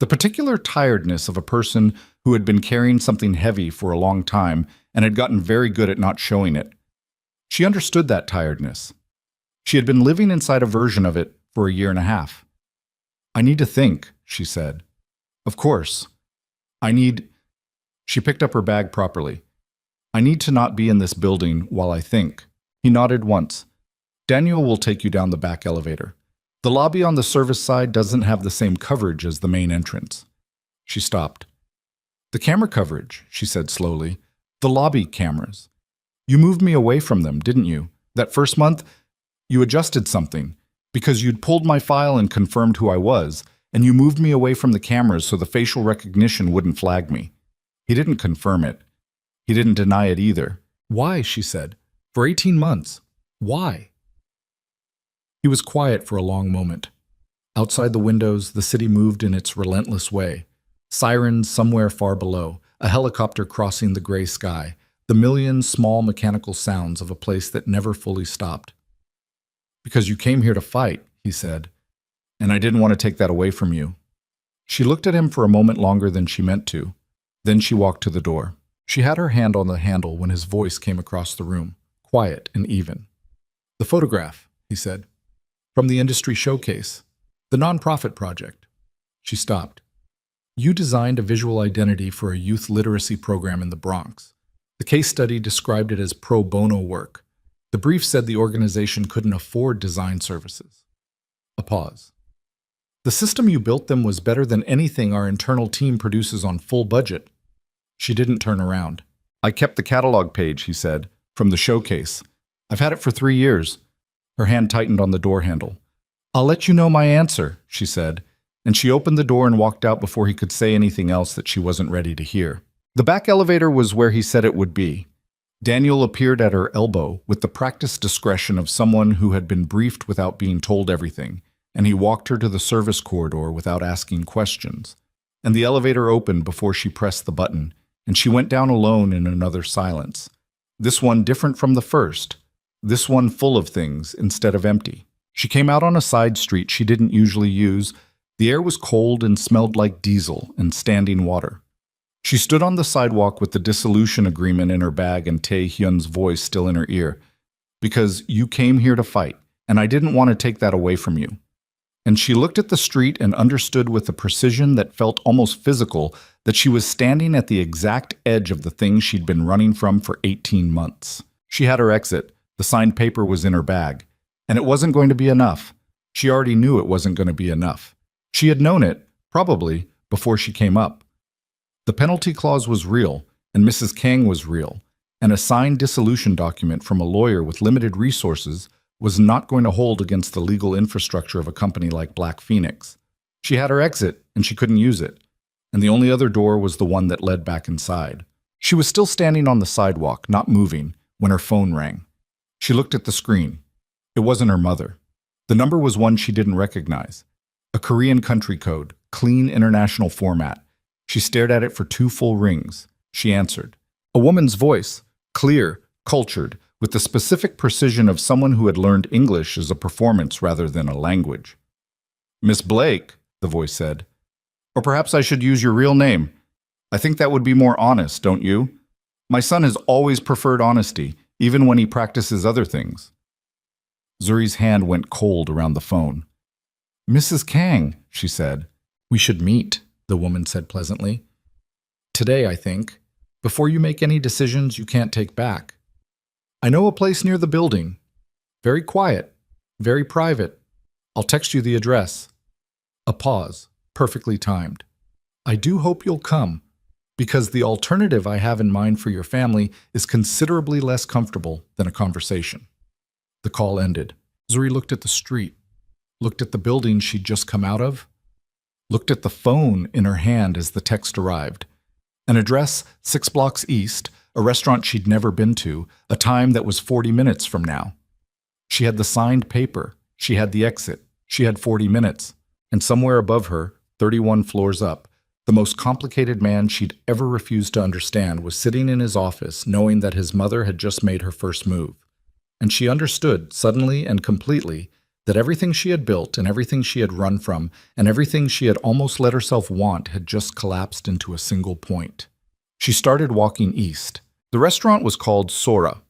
Speaker 1: the particular tiredness of a person who had been carrying something heavy for a long time and had gotten very good at not showing it. She understood that tiredness. She had been living inside a version of it for 1.5 years. I need to think, she said. Of course. She picked up her bag properly. I need to not be in this building while I think. He nodded once. Daniel will take you down the back elevator. The lobby on the service side doesn't have the same coverage as the main entrance. She stopped. The camera coverage, she said slowly. The lobby cameras. You moved me away from them, didn't you? That first month, you adjusted something, because you'd pulled my file and confirmed who I was, and you moved me away from the cameras so the facial recognition wouldn't flag me. He didn't confirm it. He didn't deny it either. Why, she said. For 18 months. Why? He was quiet for a long moment. Outside the windows, the city moved in its relentless way. Sirens somewhere far below, a helicopter crossing the gray sky, the million small mechanical sounds of a place that never fully stopped. Because you came here to fight, he said, and I didn't want to take that away from you. She looked at him for a moment longer than she meant to. Then she walked to the door. She had her hand on the handle when his voice came across the room, quiet and even. The photograph, he said, from the industry showcase, the nonprofit project. She stopped. You designed a visual identity for a youth literacy program in the Bronx. The case study described it as pro bono work. The brief said the organization couldn't afford design services. A pause. The system you built them was better than anything our internal team produces on full budget. She didn't turn around. I kept the catalog page, he said, from the showcase. I've had it for 3 years. Her hand tightened on the door handle. I'll let you know my answer, she said, and she opened the door and walked out before he could say anything else that she wasn't ready to hear. The back elevator was where he said it would be. Daniel appeared at her elbow with the practiced discretion of someone who had been briefed without being told everything, and he walked her to the service corridor without asking questions. And the elevator opened before she pressed the button, and she went down alone in another silence. This one different from the first. This one full of things instead of empty. She came out on a side street she didn't usually use. The air was cold and smelled like diesel and standing water. She stood on the sidewalk with the dissolution agreement in her bag and Tae-hyun's voice still in her ear. Because you came here to fight, and I didn't want to take that away from you. And she looked at the street and understood with a precision that felt almost physical that she was standing at the exact edge of the thing she'd been running from for 18 months. She had her exit. The signed paper was in her bag. And it wasn't going to be enough. She already knew it wasn't going to be enough. She had known it, probably, before she came up. The penalty clause was real, and Mrs. Kang was real, and a signed dissolution document from a lawyer with limited resources was not going to hold against the legal infrastructure of a company like Black Phoenix. She had her exit, and she couldn't use it, and the only other door was the one that led back inside. She was still standing on the sidewalk, not moving, when her phone rang. She looked at the screen. It wasn't her mother. The number was one she didn't recognize. A Korean country code, clean international format. She stared at it for 2 full rings. She answered. A woman's voice, clear, cultured, with the specific precision of someone who had learned English as a performance rather than a language. Miss Blake, the voice said. Or perhaps I should use your real name. I think that would be more honest, don't you? My son has always preferred honesty, even when he practices other things. Zuri's hand went cold around the phone. Mrs. Kang, she said. We should meet, the woman said pleasantly. Today, I think. Before you make any decisions you can't take back. I know a place near the building. Very quiet. Very private. I'll text you the address. A pause, perfectly timed. I do hope you'll come, because the alternative I have in mind for your family is considerably less comfortable than a conversation. The call ended. Zuri looked at the street, looked at the building she'd just come out of, looked at the phone in her hand as the text arrived. An address 6 blocks east, a restaurant she'd never been to, a time that was 40 minutes from now. She had the signed paper, she had the exit, she had 40 minutes, and somewhere above her, 31 floors up, the most complicated man she'd ever refused to understand was sitting in his office knowing that his mother had just made her first move. And she understood, suddenly and completely, that everything she had built and everything she had run from and everything she had almost let herself want had just collapsed into a single point. She started walking east. The restaurant was called Sora.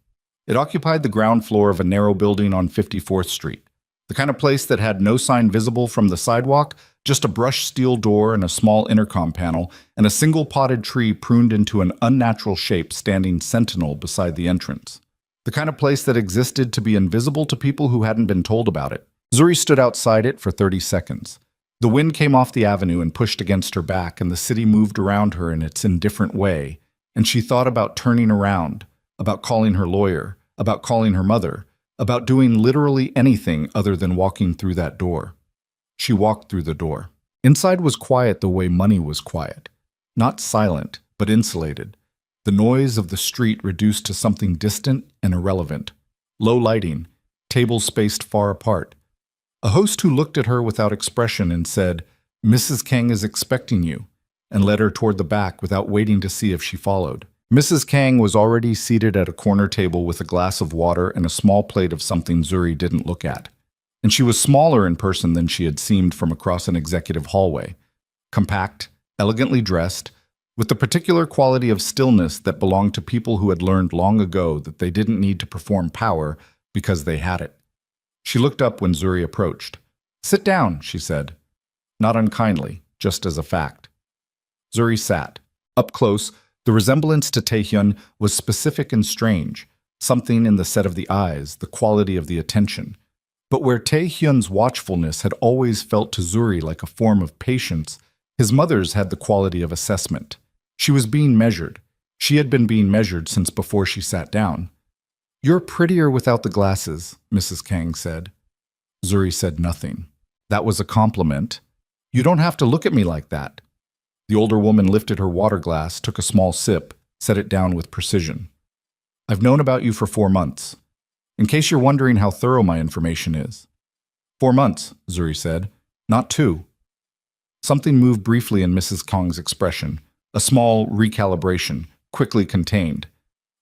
Speaker 1: It occupied the ground floor of a narrow building on 54th Street, the kind of place that had no sign visible from the sidewalk, just a brushed steel door and a small intercom panel, and a single potted tree pruned into an unnatural shape standing sentinel beside the entrance. The kind of place that existed to be invisible to people who hadn't been told about it. Zuri stood outside it for 30 seconds. The wind came off the avenue and pushed against her back, and the city moved around her in its indifferent way, and she thought about turning around, about calling her lawyer, about calling her mother, about doing literally anything other than walking through that door. She walked through the door. Inside was quiet the way money was quiet. Not silent, but insulated. The noise of the street reduced to something distant and irrelevant. Low lighting, tables spaced far apart. A host who looked at her without expression and said, Mrs. Kang is expecting you, and led her toward the back without waiting to see if she followed. Mrs. Kang was already seated at a corner table with a glass of water and a small plate of something Zuri didn't look at. And she was smaller in person than she had seemed from across an executive hallway. Compact, elegantly dressed, with the particular quality of stillness that belonged to people who had learned long ago that they didn't need to perform power because they had it. She looked up when Zuri approached. Sit down, she said. Not unkindly, just as a fact. Zuri sat. Up close, the resemblance to Taehyun was specific and strange, something in the set of the eyes, the quality of the attention. But where Taehyun's watchfulness had always felt to Zuri like a form of patience, his mother's had the quality of assessment. She was being measured. She had been being measured since before she sat down. You're prettier without the glasses, Mrs. Kang said. Zuri said nothing. That was a compliment. You don't have to look at me like that. The older woman lifted her water glass, took a small sip, set it down with precision. I've known about you for 4 months. In case you're wondering how thorough my information is. 4 months, Zuri said, not 2. Something moved briefly in Mrs. Kang's expression, a small recalibration, quickly contained.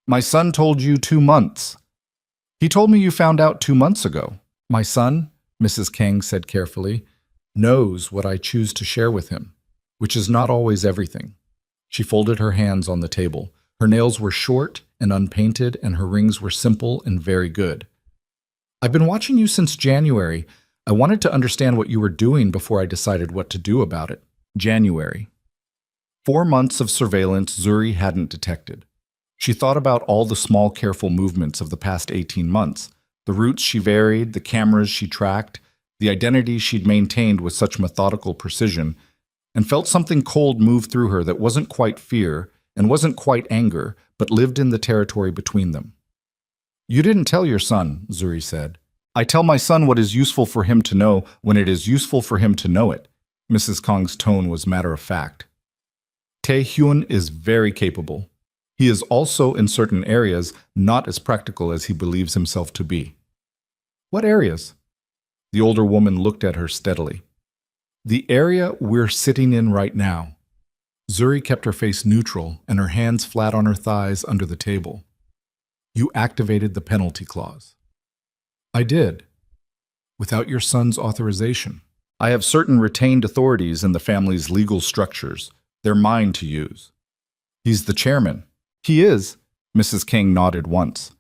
Speaker 1: My son told you 2 months. He told me you found out 2 months ago. My son, Mrs. Kang said carefully, knows what I choose to share with him, which is not always everything. She folded her hands on the table. Her nails were short and unpainted, and her rings were simple and very good. I've been watching you since January. I wanted to understand what you were doing before I decided what to do about it. January. 4 months of surveillance Zuri hadn't detected. She thought about all the small, careful movements of the past 18 months, the routes she varied, the cameras she tracked, the identity she'd maintained with such methodical precision, and felt something cold move through her that wasn't quite fear and wasn't quite anger, but lived in the territory between them. You didn't tell your son, Zuri said. I tell my son what is useful for him to know when it is useful for him to know it. Mrs. Kang's tone was matter of fact. Tae-hyun is very capable. He is also, in certain areas, not as practical as he believes himself to be. What areas? The older woman looked at her steadily. The area we're sitting in right now. Zuri kept her face neutral and her hands flat on her thighs under the table. You activated the penalty clause. I did. Without your son's authorization. I have certain retained authorities in the family's legal structures. They're mine to use. He's the chairman. He is, Mrs. King nodded once.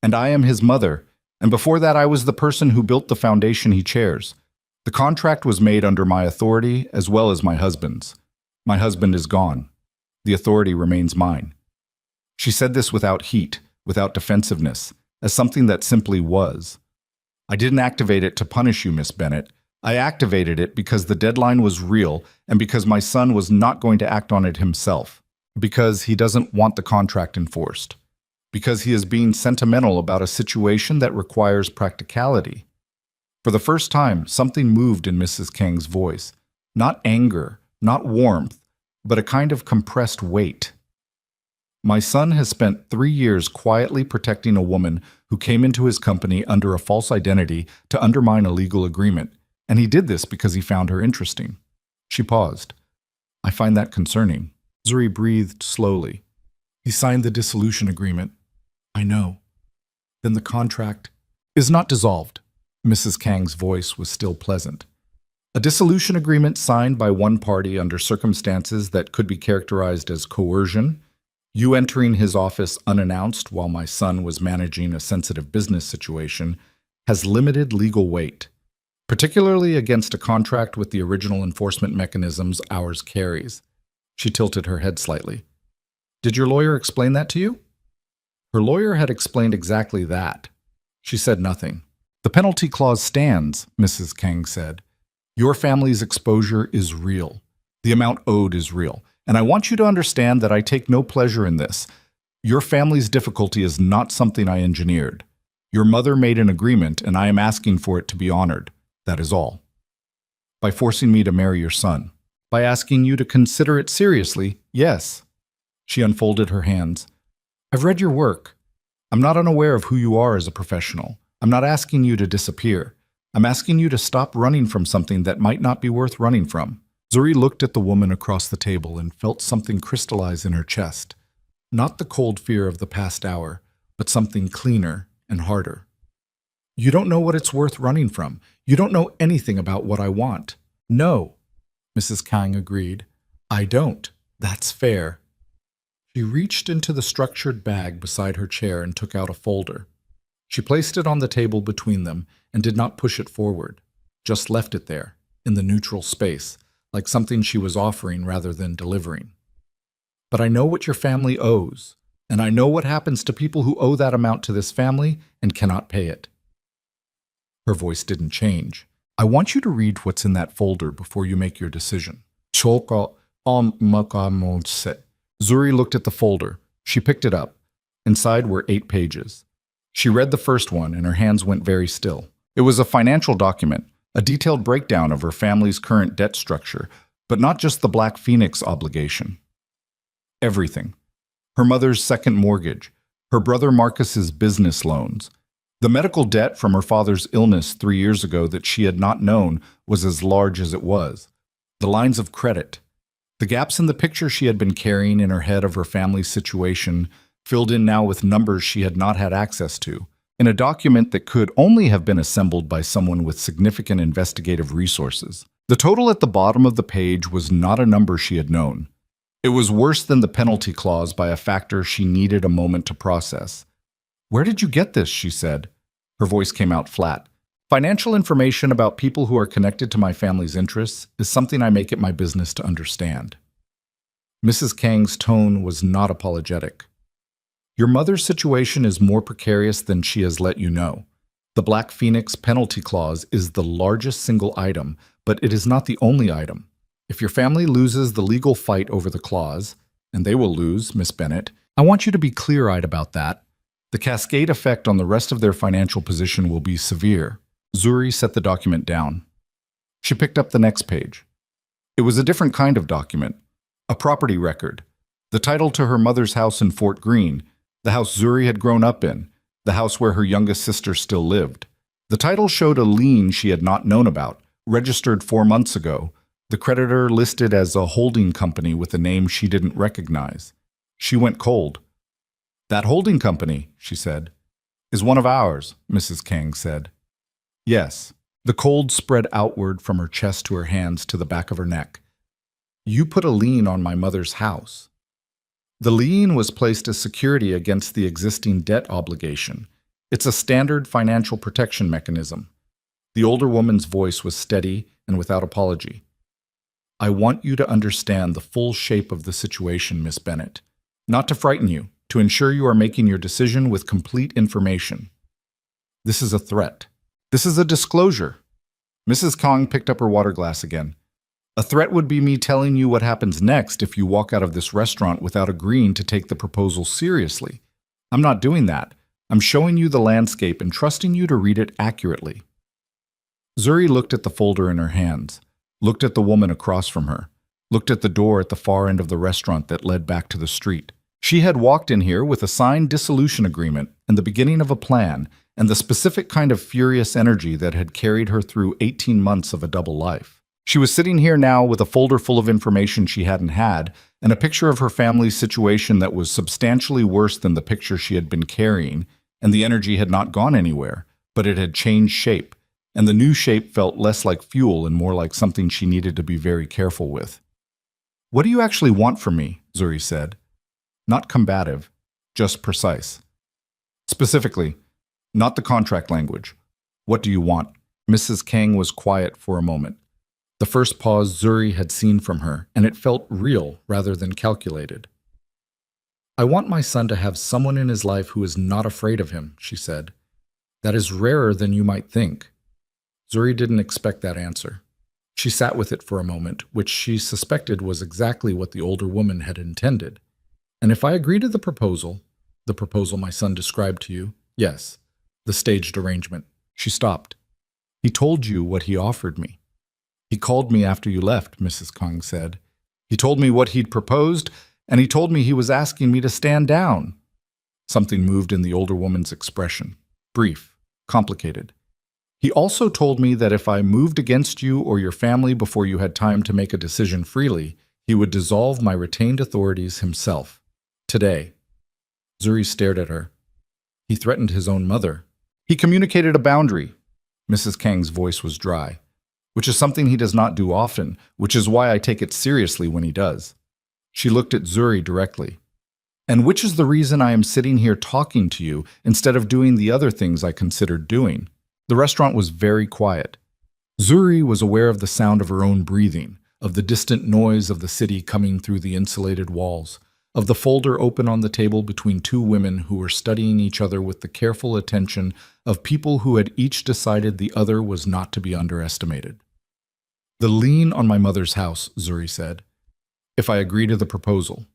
Speaker 1: And I am his mother, and before that I was the person who built the foundation he chairs. The contract was made under my authority as well as my husband's. My husband is gone. The authority remains mine. She said this without heat, without defensiveness, as something that simply was. I didn't activate it to punish you, Miss Bennett. I activated it because the deadline was real and because my son was not going to act on it himself. Because he doesn't want the contract enforced. Because he is being sentimental about a situation that requires practicality. For the first time, something moved in Mrs. Kang's voice. Not anger, not warmth, but a kind of compressed weight. My son has spent 3 years quietly protecting a woman who came into his company under a false identity to undermine a legal agreement, and he did this because he found her interesting. She paused. I find that concerning. Zuri breathed slowly. He signed the dissolution agreement. I know. Then the contract is not dissolved. Mrs. Kang's voice was still pleasant. A dissolution agreement signed by one party under circumstances that could be characterized as coercion, you entering his office unannounced while my son was managing a sensitive business situation, has limited legal weight, particularly against a contract with the original enforcement mechanisms ours carries. She tilted her head slightly. Did your lawyer explain that to you? Her lawyer had explained exactly that. She said nothing. The penalty clause stands, Mrs. Kang said. Your family's exposure is real. The amount owed is real. And I want you to understand that I take no pleasure in this. Your family's difficulty is not something I engineered. Your mother made an agreement, and I am asking for it to be honored. That is all. By forcing me to marry your son. By asking you to consider it seriously, yes. She unfolded her hands. I've read your work. I'm not unaware of who you are as a professional. I'm not asking you to disappear. I'm asking you to stop running from something that might not be worth running from. Zuri looked at the woman across the table and felt something crystallize in her chest. Not the cold fear of the past hour, but something cleaner and harder. You don't know what it's worth running from. You don't know anything about what I want. No, Mrs. Kang agreed. I don't. That's fair. She reached into the structured bag beside her chair and took out a folder. She placed it on the table between them and did not push it forward, just left it there, in the neutral space, like something she was offering rather than delivering. But I know what your family owes, and I know what happens to people who owe that amount to this family and cannot pay it. Her voice didn't change. I want you to read what's in that folder before you make your decision. Zuri looked at the folder. She picked it up. Inside were 8 pages. She read the first one and her hands went very still. It was a financial document, a detailed breakdown of her family's current debt structure, but not just the Black Phoenix obligation. Everything. Her mother's second mortgage, her brother Marcus's business loans. The medical debt from her father's illness 3 years ago that she had not known was as large as it was. The lines of credit. The gaps in the picture she had been carrying in her head of her family's situation, filled in now with numbers she had not had access to, in a document that could only have been assembled by someone with significant investigative resources. The total at the bottom of the page was not a number she had known. It was worse than the penalty clause by a factor she needed a moment to process. "Where did you get this?" she said. Her voice came out flat. "Financial information about people who are connected to my family's interests is something I make it my business to understand." Mrs. Kang's tone was not apologetic. "Your mother's situation is more precarious than she has let you know. The Black Phoenix penalty clause is the largest single item, but it is not the only item. If your family loses the legal fight over the clause, and they will lose, Miss Bennett, I want you to be clear-eyed about that. The cascade effect on the rest of their financial position will be severe." Zuri set the document down. She picked up the next page. It was a different kind of document, a property record. The title to her mother's house in Fort Greene, the house Zuri had grown up in, the house where her youngest sister still lived. The title showed a lien she had not known about, registered 4 months ago, the creditor listed as a holding company with a name she didn't recognize. She went cold. "That holding company," she said, "is one of ours," Mrs. Kang said. "Yes." The cold spread outward from her chest to her hands to the back of her neck. "You put a lien on my mother's house." The lien was placed as security against the existing debt obligation. It's a standard financial protection mechanism. The older woman's voice was steady and without apology. "I want you to understand the full shape of the situation, Miss Bennett. Not to frighten you, to ensure you are making your decision with complete information. This is a threat. This is a disclosure." Mrs. Kang picked up her water glass again. "A threat would be me telling you what happens next if you walk out of this restaurant without agreeing to take the proposal seriously. I'm not doing that. I'm showing you the landscape and trusting you to read it accurately." Zuri looked at the folder in her hands, looked at the woman across from her, looked at the door at the far end of the restaurant that led back to the street. She had walked in here with a signed dissolution agreement and the beginning of a plan and the specific kind of furious energy that had carried her through 18 months of a double life. She was sitting here now with a folder full of information she hadn't had and a picture of her family's situation that was substantially worse than the picture she had been carrying, and the energy had not gone anywhere, but it had changed shape, and the new shape felt less like fuel and more like something she needed to be very careful with. "What do you actually want from me?" Zuri said. Not combative, just precise. Specifically, not the contract language. "What do you want?" Mrs. Kang was quiet for a moment. The first pause Zuri had seen from her, and it felt real rather than calculated. "I want my son to have someone in his life who is not afraid of him," she said. "That is rarer than you might think." Zuri didn't expect that answer. She sat with it for a moment, which she suspected was exactly what the older woman had intended. "And if I agree to the proposal my son described to you, yes, the staged arrangement." She stopped. "He told you what he offered me." "He called me after you left," Mrs. Kang said. "He told me what he'd proposed, and he told me he was asking me to stand down." Something moved in the older woman's expression. Brief, complicated. "He also told me that if I moved against you or your family before you had time to make a decision freely, he would dissolve my retained authorities himself. Today." Zuri stared at her. "He threatened his own mother. He communicated a boundary." Mrs. Kang's voice was dry. "Which is something he does not do often, which is why I take it seriously when he does." She looked at Zuri directly. "And which is the reason I am sitting here talking to you instead of doing the other things I considered doing." The restaurant was very quiet. Zuri was aware of the sound of her own breathing, of the distant noise of the city coming through the insulated walls, of the folder open on the table between two women who were studying each other with the careful attention of people who had each decided the other was not to be underestimated. "The lien on my mother's house," Zuri said. "If I agree to the proposal.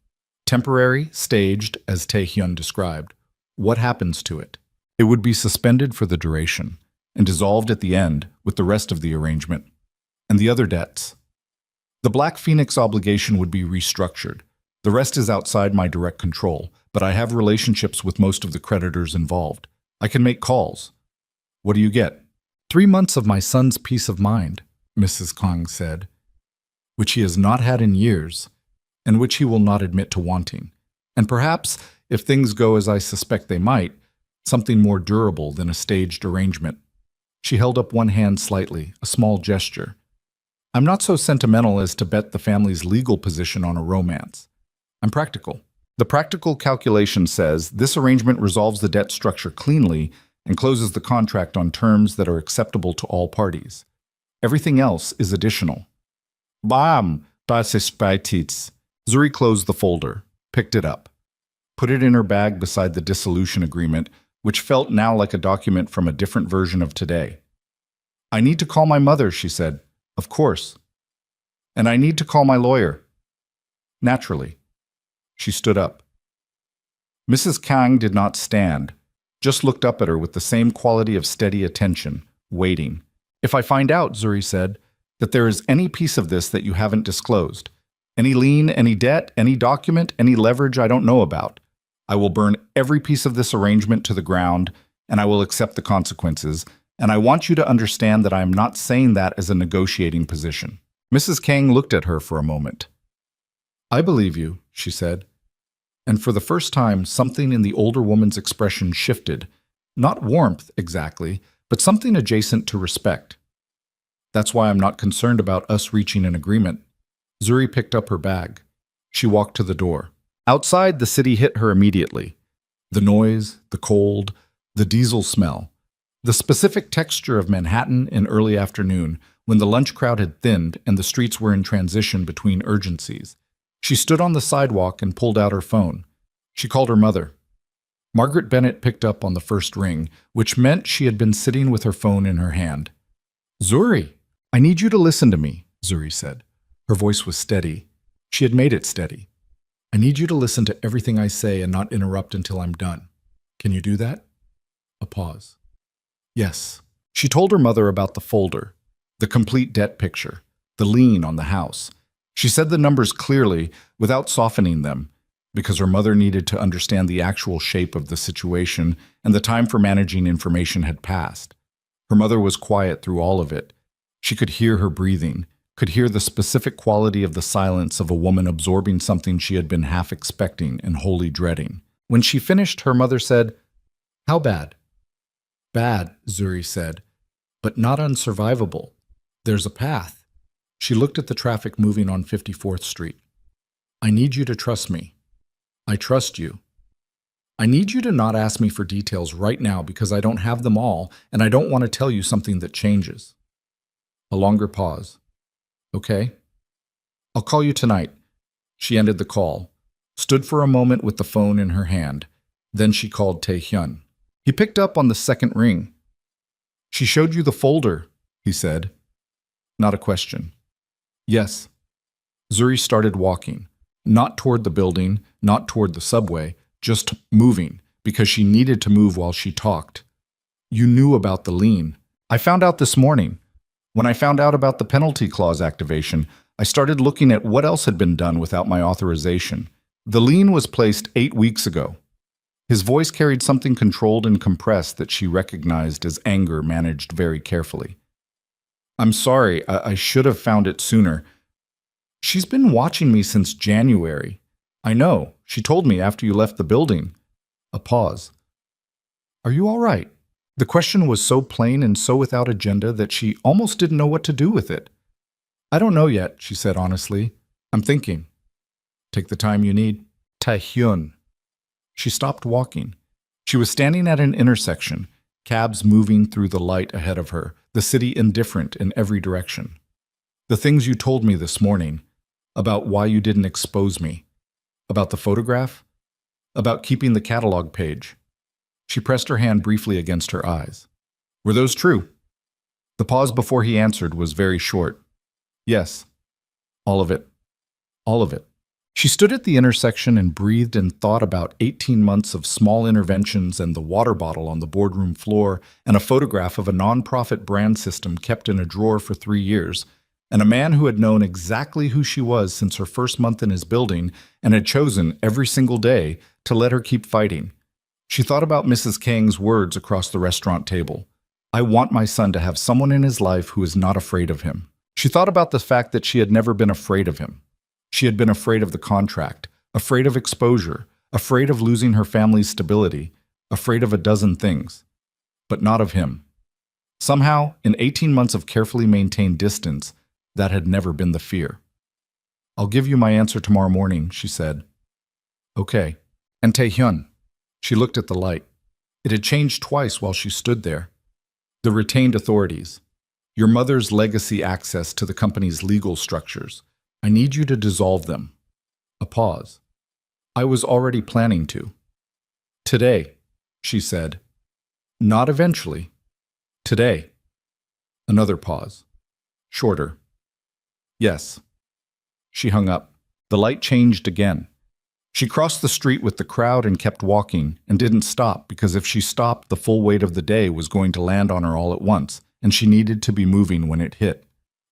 Speaker 1: Temporary, staged, as Tae-hyun described. What happens to it?" It would be suspended for the duration and dissolved at the end with the rest of the arrangement and the other debts. The Black Phoenix obligation would be restructured. The rest is outside my direct control, but I have relationships with most of the creditors involved. I can make calls. What do you get? 3 months of my son's peace of mind, Mrs. Kong said, which he has not had in years, and which he will not admit to wanting. And perhaps, if things go as I suspect they might, something more durable than a staged arrangement. She held up one hand slightly, a small gesture. I'm not so sentimental as to bet the family's legal position on a romance. I'm practical. The practical calculation says this arrangement resolves the debt structure cleanly and closes the contract on terms that are acceptable to all parties. Everything else is additional. Bam! Das ist Beititz. Zuri closed the folder, picked it up, put it in her bag beside the dissolution agreement, which felt now like a document from a different version of today. I need to call my mother, she said. Of course. And I need to call my lawyer. Naturally. She stood up. Mrs. Kang did not stand, just looked up at her with the same quality of steady attention, waiting. If I find out, Zuri said, that there is any piece of this that you haven't disclosed, any lien, any debt, any document, any leverage I don't know about, I will burn every piece of this arrangement to the ground, and I will accept the consequences, and I want you to understand that I am not saying that as a negotiating position. Mrs. Kang looked at her for a moment. I believe you, she said. And for the first time, something in the older woman's expression shifted. Not warmth, exactly, but something adjacent to respect. That's why I'm not concerned about us reaching an agreement. Zuri picked up her bag. She walked to the door. Outside, the city hit her immediately. The noise, the cold, the diesel smell. The specific texture of Manhattan in early afternoon, when the lunch crowd had thinned and the streets were in transition between urgencies. She stood on the sidewalk and pulled out her phone. She called her mother. Margaret Bennett picked up on the first ring, which meant she had been sitting with her phone in her hand. Zuri, I need you to listen to me, Zuri said. Her voice was steady. She had made it steady. I need you to listen to everything I say and not interrupt until I'm done. Can you do that? A pause. Yes. She told her mother about the folder, the complete debt picture, the lien on the house. She said the numbers clearly, without softening them, because her mother needed to understand the actual shape of the situation, and the time for managing information had passed. Her mother was quiet through all of it. She could hear her breathing, could hear the specific quality of the silence of a woman absorbing something she had been half expecting and wholly dreading. When she finished, her mother said, How bad? Bad, Zuri said, but not unsurvivable. There's a path. She looked at the traffic moving on 54th Street. I need you to trust me. I trust you. I need you to not ask me for details right now because I don't have them all, and I don't want to tell you something that changes. A longer pause. Okay? I'll call you tonight. She ended the call, stood for a moment with the phone in her hand. Then she called Tae-hyun. He picked up on the second ring. She showed you the folder, he said. Not a question. Yes. Zuri started walking, not toward the building, not toward the subway, just moving, because she needed to move while she talked. You knew about the lien. I found out this morning. When I found out about the penalty clause activation, I started looking at what else had been done without my authorization. The lien was placed 8 weeks ago. His voice carried something controlled and compressed that she recognized as anger managed very carefully. I'm sorry, I should have found it sooner. She's been watching me since January. I know, she told me after you left the building. A pause. Are you all right? The question was so plain and so without agenda that she almost didn't know what to do with it. I don't know yet, she said honestly. I'm thinking. Take the time you need. Tae-hyun. She stopped walking. She was standing at an intersection, cabs moving through the light ahead of her, the city indifferent in every direction. The things you told me this morning, about why you didn't expose me, about the photograph, about keeping the catalog page. She pressed her hand briefly against her eyes. Were those true? The pause before he answered was very short. Yes. All of it. All of it. She stood at the intersection and breathed and thought about 18 months of small interventions and the water bottle on the boardroom floor and a photograph of a nonprofit brand system kept in a drawer for 3 years, and a man who had known exactly who she was since her first month in his building and had chosen every single day to let her keep fighting. She thought about Mrs. Kang's words across the restaurant table. I want my son to have someone in his life who is not afraid of him. She thought about the fact that she had never been afraid of him. She had been afraid of the contract, afraid of exposure, afraid of losing her family's stability, afraid of a dozen things, but not of him. Somehow, in 18 months of carefully maintained distance, that had never been the fear. I'll give you my answer tomorrow morning, she said. Okay. And Taehyun. She looked at the light. It had changed twice while she stood there. The retained authorities. Your mother's legacy access to the company's legal structures. I need you to dissolve them. A pause. I was already planning to. Today, she said. Not eventually. Today. Another pause. Shorter. Yes. She hung up. The light changed again. She crossed the street with the crowd and kept walking, and didn't stop because if she stopped, the full weight of the day was going to land on her all at once, and she needed to be moving when it hit.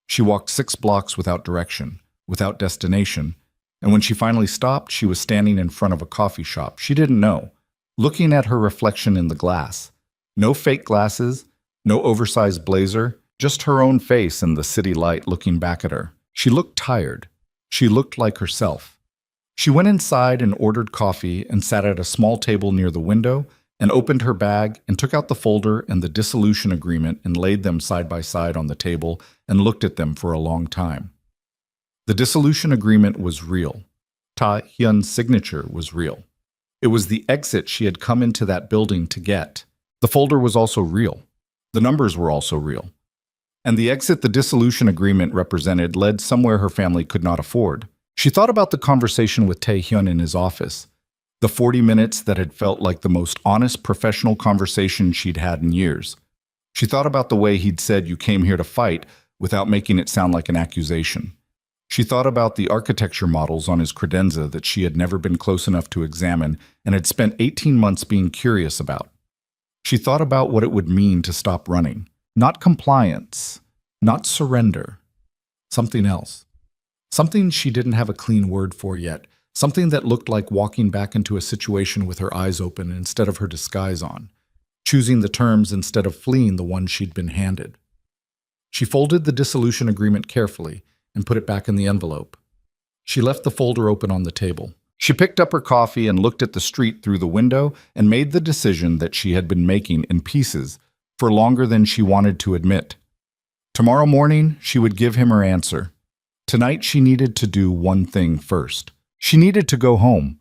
Speaker 1: She walked 6 blocks without direction, without destination, and when she finally stopped, she was standing in front of a coffee shop she didn't know, looking at her reflection in the glass. No fake glasses, no oversized blazer, just her own face in the city light looking back at her. She looked tired. She looked like herself. She went inside and ordered coffee and sat at a small table near the window and opened her bag and took out the folder and the dissolution agreement and laid them side by side on the table and looked at them for a long time. The dissolution agreement was real. Ta-hyun's signature was real. It was the exit she had come into that building to get. The folder was also real. The numbers were also real. And the exit the dissolution agreement represented led somewhere her family could not afford. She thought about the conversation with Tae-hyun in his office, the 40 minutes that had felt like the most honest professional conversation she'd had in years. She thought about the way he'd said you came here to fight without making it sound like an accusation. She thought about the architecture models on his credenza that she had never been close enough to examine and had spent 18 months being curious about. She thought about what it would mean to stop running. Not compliance, not surrender, something else. Something she didn't have a clean word for yet, something that looked like walking back into a situation with her eyes open instead of her disguise on, choosing the terms instead of fleeing the one she'd been handed. She folded the dissolution agreement carefully and put it back in the envelope. She left the folder open on the table. She picked up her coffee and looked at the street through the window and made the decision that she had been making in pieces for longer than she wanted to admit. Tomorrow morning, she would give him her answer. Tonight, she needed to do one thing first. She needed to go home,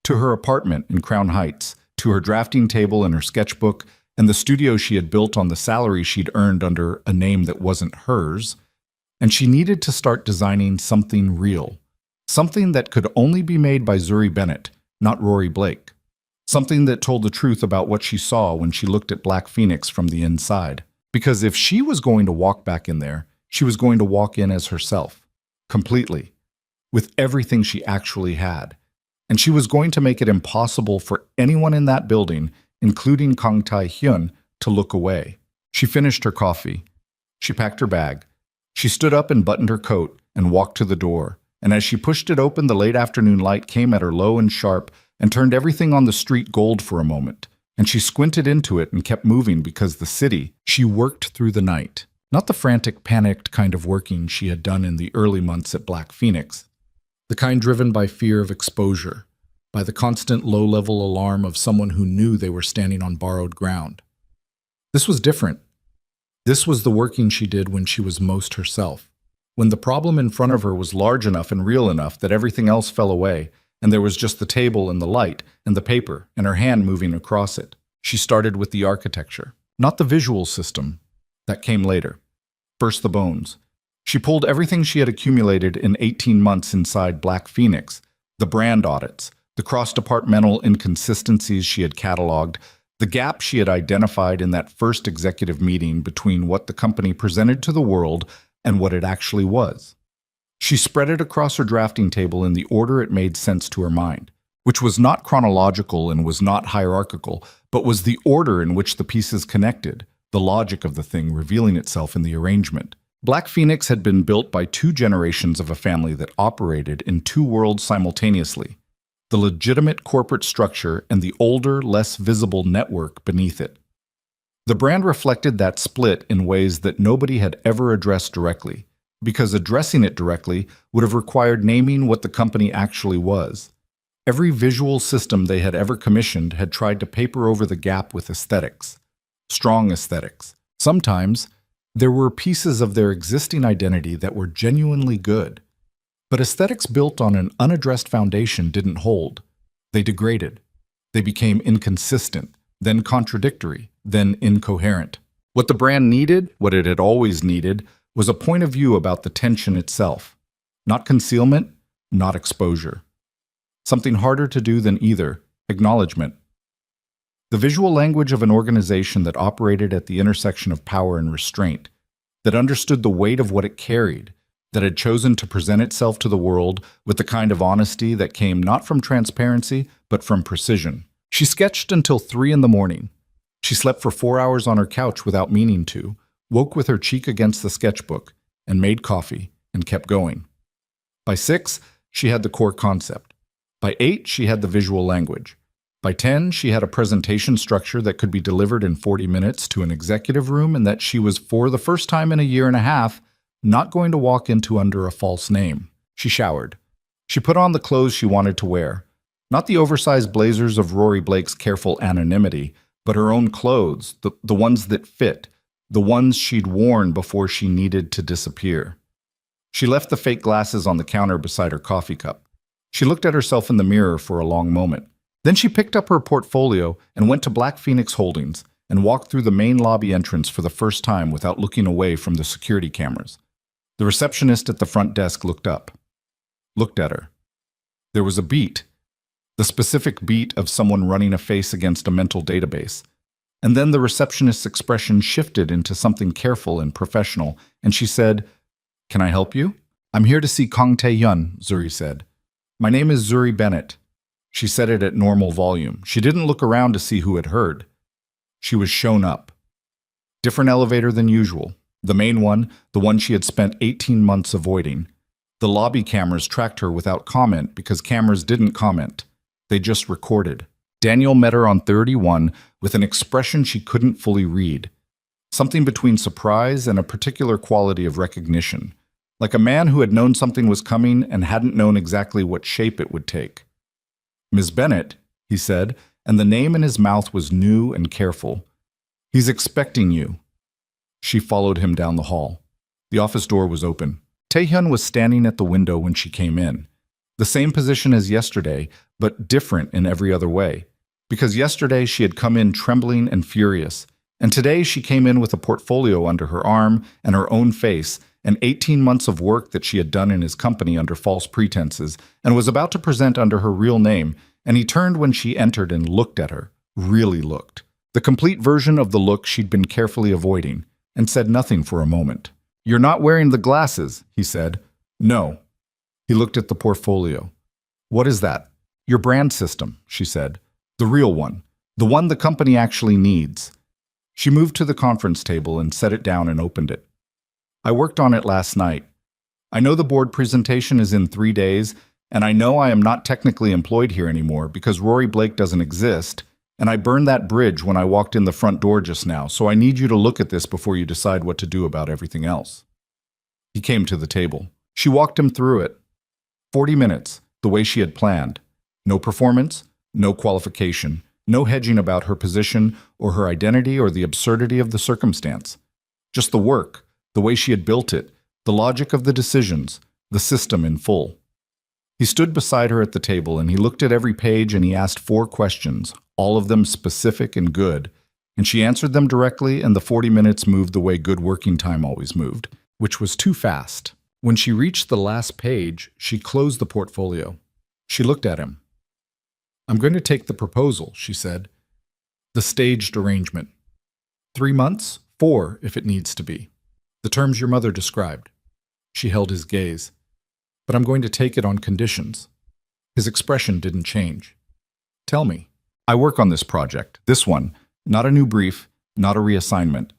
Speaker 1: to her apartment in Crown Heights, to her drafting table and her sketchbook, and the studio she had built on the salary she'd earned under a name that wasn't hers, and she needed to start designing something real, something that could only be made by Zuri Bennett, not Rory Blake. Something that told the truth about what she saw when she looked at Black Phoenix from the inside. Because if she was going to walk back in there, she was going to walk in as herself, completely, with everything she actually had. And she was going to make it impossible for anyone in that building, including Kang Tae-hyun, to look away. She finished her coffee. She packed her bag. She stood up and buttoned her coat and walked to the door. And as she pushed it open, the late afternoon light came at her low and sharp and turned everything on the street gold for a moment. And she squinted into it and kept moving because the city, she worked through the night. Not the frantic, panicked kind of working she had done in the early months at Black Phoenix. The kind driven by fear of exposure, by the constant low-level alarm of someone who knew they were standing on borrowed ground. This was different. This was the working she did when she was most herself. When the problem in front of her was large enough and real enough that everything else fell away, and there was just the table and the light and the paper and her hand moving across it. She started with the architecture, not the visual system. That came later. First the bones. She pulled everything she had accumulated in 18 months inside Black Phoenix, the brand audits, the cross-departmental inconsistencies she had cataloged, the gap she had identified in that first executive meeting between what the company presented to the world and what it actually was. She spread it across her drafting table in the order it made sense to her mind, which was not chronological and was not hierarchical, but was the order in which the pieces connected, the logic of the thing revealing itself in the arrangement. Black Phoenix had been built by 2 generations of a family that operated in 2 worlds simultaneously, the legitimate corporate structure and the older, less visible network beneath it. The brand reflected that split in ways that nobody had ever addressed directly, because addressing it directly would have required naming what the company actually was. Every visual system they had ever commissioned had tried to paper over the gap with aesthetics, strong aesthetics. Sometimes, there were pieces of their existing identity that were genuinely good. But aesthetics built on an unaddressed foundation didn't hold. They degraded. They became inconsistent, then contradictory, then incoherent. What the brand needed, what it had always needed, was a point of view about the tension itself. Not concealment, not exposure. Something harder to do than either, acknowledgement. The visual language of an organization that operated at the intersection of power and restraint, that understood the weight of what it carried, that had chosen to present itself to the world with the kind of honesty that came not from transparency, but from precision. She sketched until 3 in the morning. She slept for 4 hours on her couch without meaning to, woke with her cheek against the sketchbook, and made coffee, and kept going. By 6, she had the core concept. By 8, she had the visual language. By 10, she had a presentation structure that could be delivered in 40 minutes to an executive room and that she was, for the first time in a year and a half, not going to walk into under a false name. She showered. She put on the clothes she wanted to wear. Not the oversized blazers of Rory Blake's careful anonymity, but her own clothes, the ones that fit, the ones she'd worn before she needed to disappear. She left the fake glasses on the counter beside her coffee cup. She looked at herself in the mirror for a long moment. Then she picked up her portfolio and went to Black Phoenix Holdings and walked through the main lobby entrance for the first time without looking away from the security cameras. The receptionist at the front desk looked up, looked at her. There was a beat, the specific beat of someone running a face against a mental database. And then the receptionist's expression shifted into something careful and professional, and she said, "Can I help you?" "I'm here to see Kong Tae-hyun," Zuri said. "My name is Zuri Bennett." She said it at normal volume. She didn't look around to see who had heard. She was shown up. Different elevator than usual. The main one, the one she had spent 18 months avoiding. The lobby cameras tracked her without comment because cameras didn't comment. They just recorded. Daniel met her on 31 with an expression she couldn't fully read. Something between surprise and a particular quality of recognition. Like a man who had known something was coming and hadn't known exactly what shape it would take. "Ms. Bennett," he said, and the name in his mouth was new and careful. "He's expecting you." She followed him down the hall. The office door was open. Tae-hyun was standing at the window when she came in. The same position as yesterday, but different in every other way. Because yesterday she had come in trembling and furious, and today she came in with a portfolio under her arm and her own face, and 18 months of work that she had done in his company under false pretenses, and was about to present under her real name, and he turned when she entered and looked at her, really looked. The complete version of the look she'd been carefully avoiding, and said nothing for a moment. "You're not wearing the glasses," he said. "No." He looked at the portfolio. "What is that?" "Your brand system," she said. "The real one. The one the company actually needs." She moved to the conference table and set it down and opened it. "I worked on it last night. I know the board presentation is in 3 days, and I know I am not technically employed here anymore because Rory Blake doesn't exist, and I burned that bridge when I walked in the front door just now, so I need you to look at this before you decide what to do about everything else." He came to the table. She walked him through it. 40 minutes, the way she had planned. No performance, no qualification, no hedging about her position or her identity or the absurdity of the circumstance. Just the work, the way she had built it, the logic of the decisions, the system in full. He stood beside her at the table and he looked at every page and he asked 4 questions, all of them specific and good, and she answered them directly and the 40 minutes moved the way good working time always moved, which was too fast. When she reached the last page, she closed the portfolio. She looked at him. "I'm going to take the proposal," she said. "The staged arrangement. 3 months, 4 if it needs to be. The terms your mother described." She held his gaze. but I'm going to take it on conditions. His expression didn't change. Tell me. I work on this project, this one, not a new brief, not a reassignment.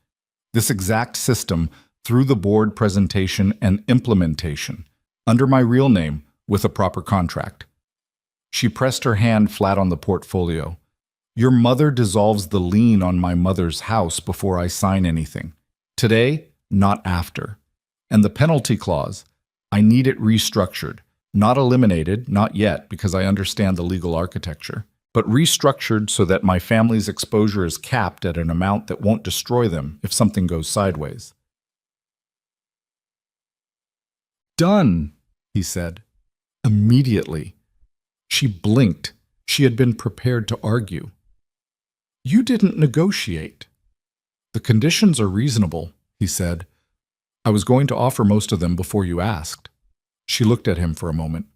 Speaker 1: This exact system through the board presentation and implementation, under my real name, with a proper contract. She pressed her hand flat on the portfolio. Your mother dissolves the lien on my mother's house before I sign anything. Today, not after. And the penalty clause, I need it restructured. Not eliminated, not yet, because I understand the legal architecture, but restructured so that my family's exposure is capped at an amount that won't destroy them if something goes sideways. Done, he said. Immediately. She blinked. She had been prepared to argue. You didn't negotiate. The conditions are reasonable, he said. I was going to offer most of them before you asked. She looked at him for a moment.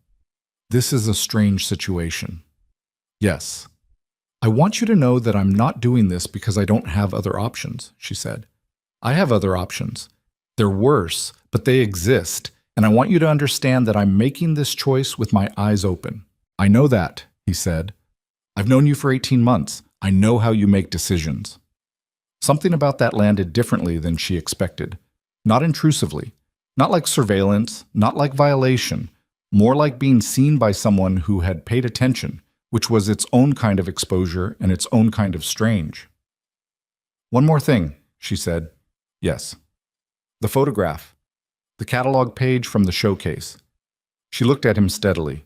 Speaker 1: This is a strange situation. Yes. I want you to know that I'm not doing this because I don't have other options, she said. I have other options. They're worse, but they exist, and I want you to understand that I'm making this choice with my eyes open. I know that, he said. I've known you for 18 months. I know how you make decisions. Something about that landed differently than she expected. Not intrusively, not like surveillance, not like violation, more like being seen by someone who had paid attention, which was its own kind of exposure and its own kind of strange. One more thing, she said. Yes. The photograph. The catalog page from the showcase. She looked at him steadily.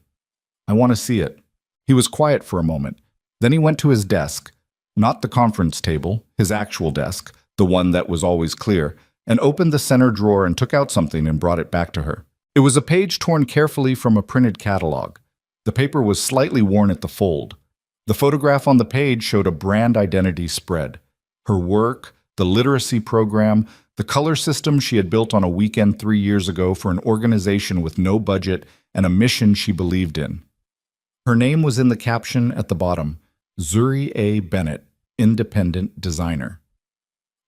Speaker 1: I want to see it. He was quiet for a moment. Then he went to his desk, not the conference table, his actual desk, the one that was always clear, and opened the center drawer and took out something and brought it back to her. It was a page torn carefully from a printed catalog. The paper was slightly worn at the fold. The photograph on the page showed a brand identity spread. Her work, the literacy program, the color system she had built on a weekend 3 years ago for an organization with no budget and a mission she believed in. Her name was in the caption at the bottom, Zuri A. Bennett, Independent Designer.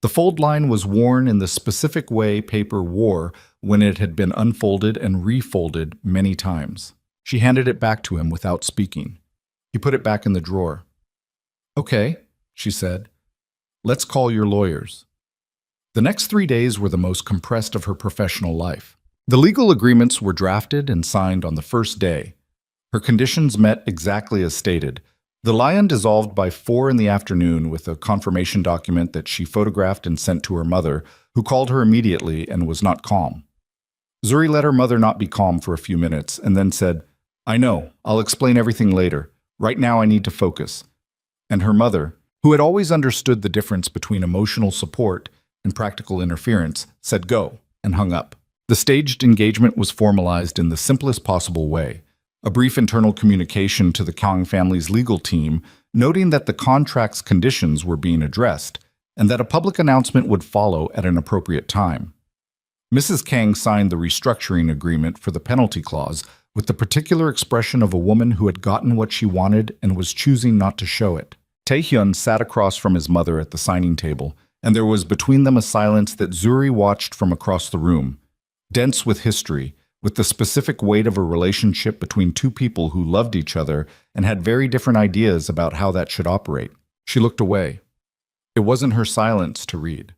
Speaker 1: The fold line was worn in the specific way paper wore when it had been unfolded and refolded many times. She handed it back to him without speaking. He put it back in the drawer. Okay, she said. Let's call your lawyers. The next 3 days were the most compressed of her professional life. The legal agreements were drafted and signed on the first day. Her conditions met exactly as stated. The lion dissolved by 4 p.m. with a confirmation document that she photographed and sent to her mother, who called her immediately and was not calm. Zuri let her mother not be calm for a few minutes and then said, I know, I'll explain everything later. Right now I need to focus. And her mother, who had always understood the difference between emotional support and practical interference, said go and hung up. The staged engagement was formalized in the simplest possible way. A brief internal communication to the Kang family's legal team, noting that the contract's conditions were being addressed, and that a public announcement would follow at an appropriate time. Mrs. Kang signed the restructuring agreement for the penalty clause with the particular expression of a woman who had gotten what she wanted and was choosing not to show it. Taehyun sat across from his mother at the signing table, and there was between them a silence that Zuri watched from across the room, dense with history, with the specific weight of a relationship between two people who loved each other and had very different ideas about how that should operate. She looked away. It wasn't her silence to read.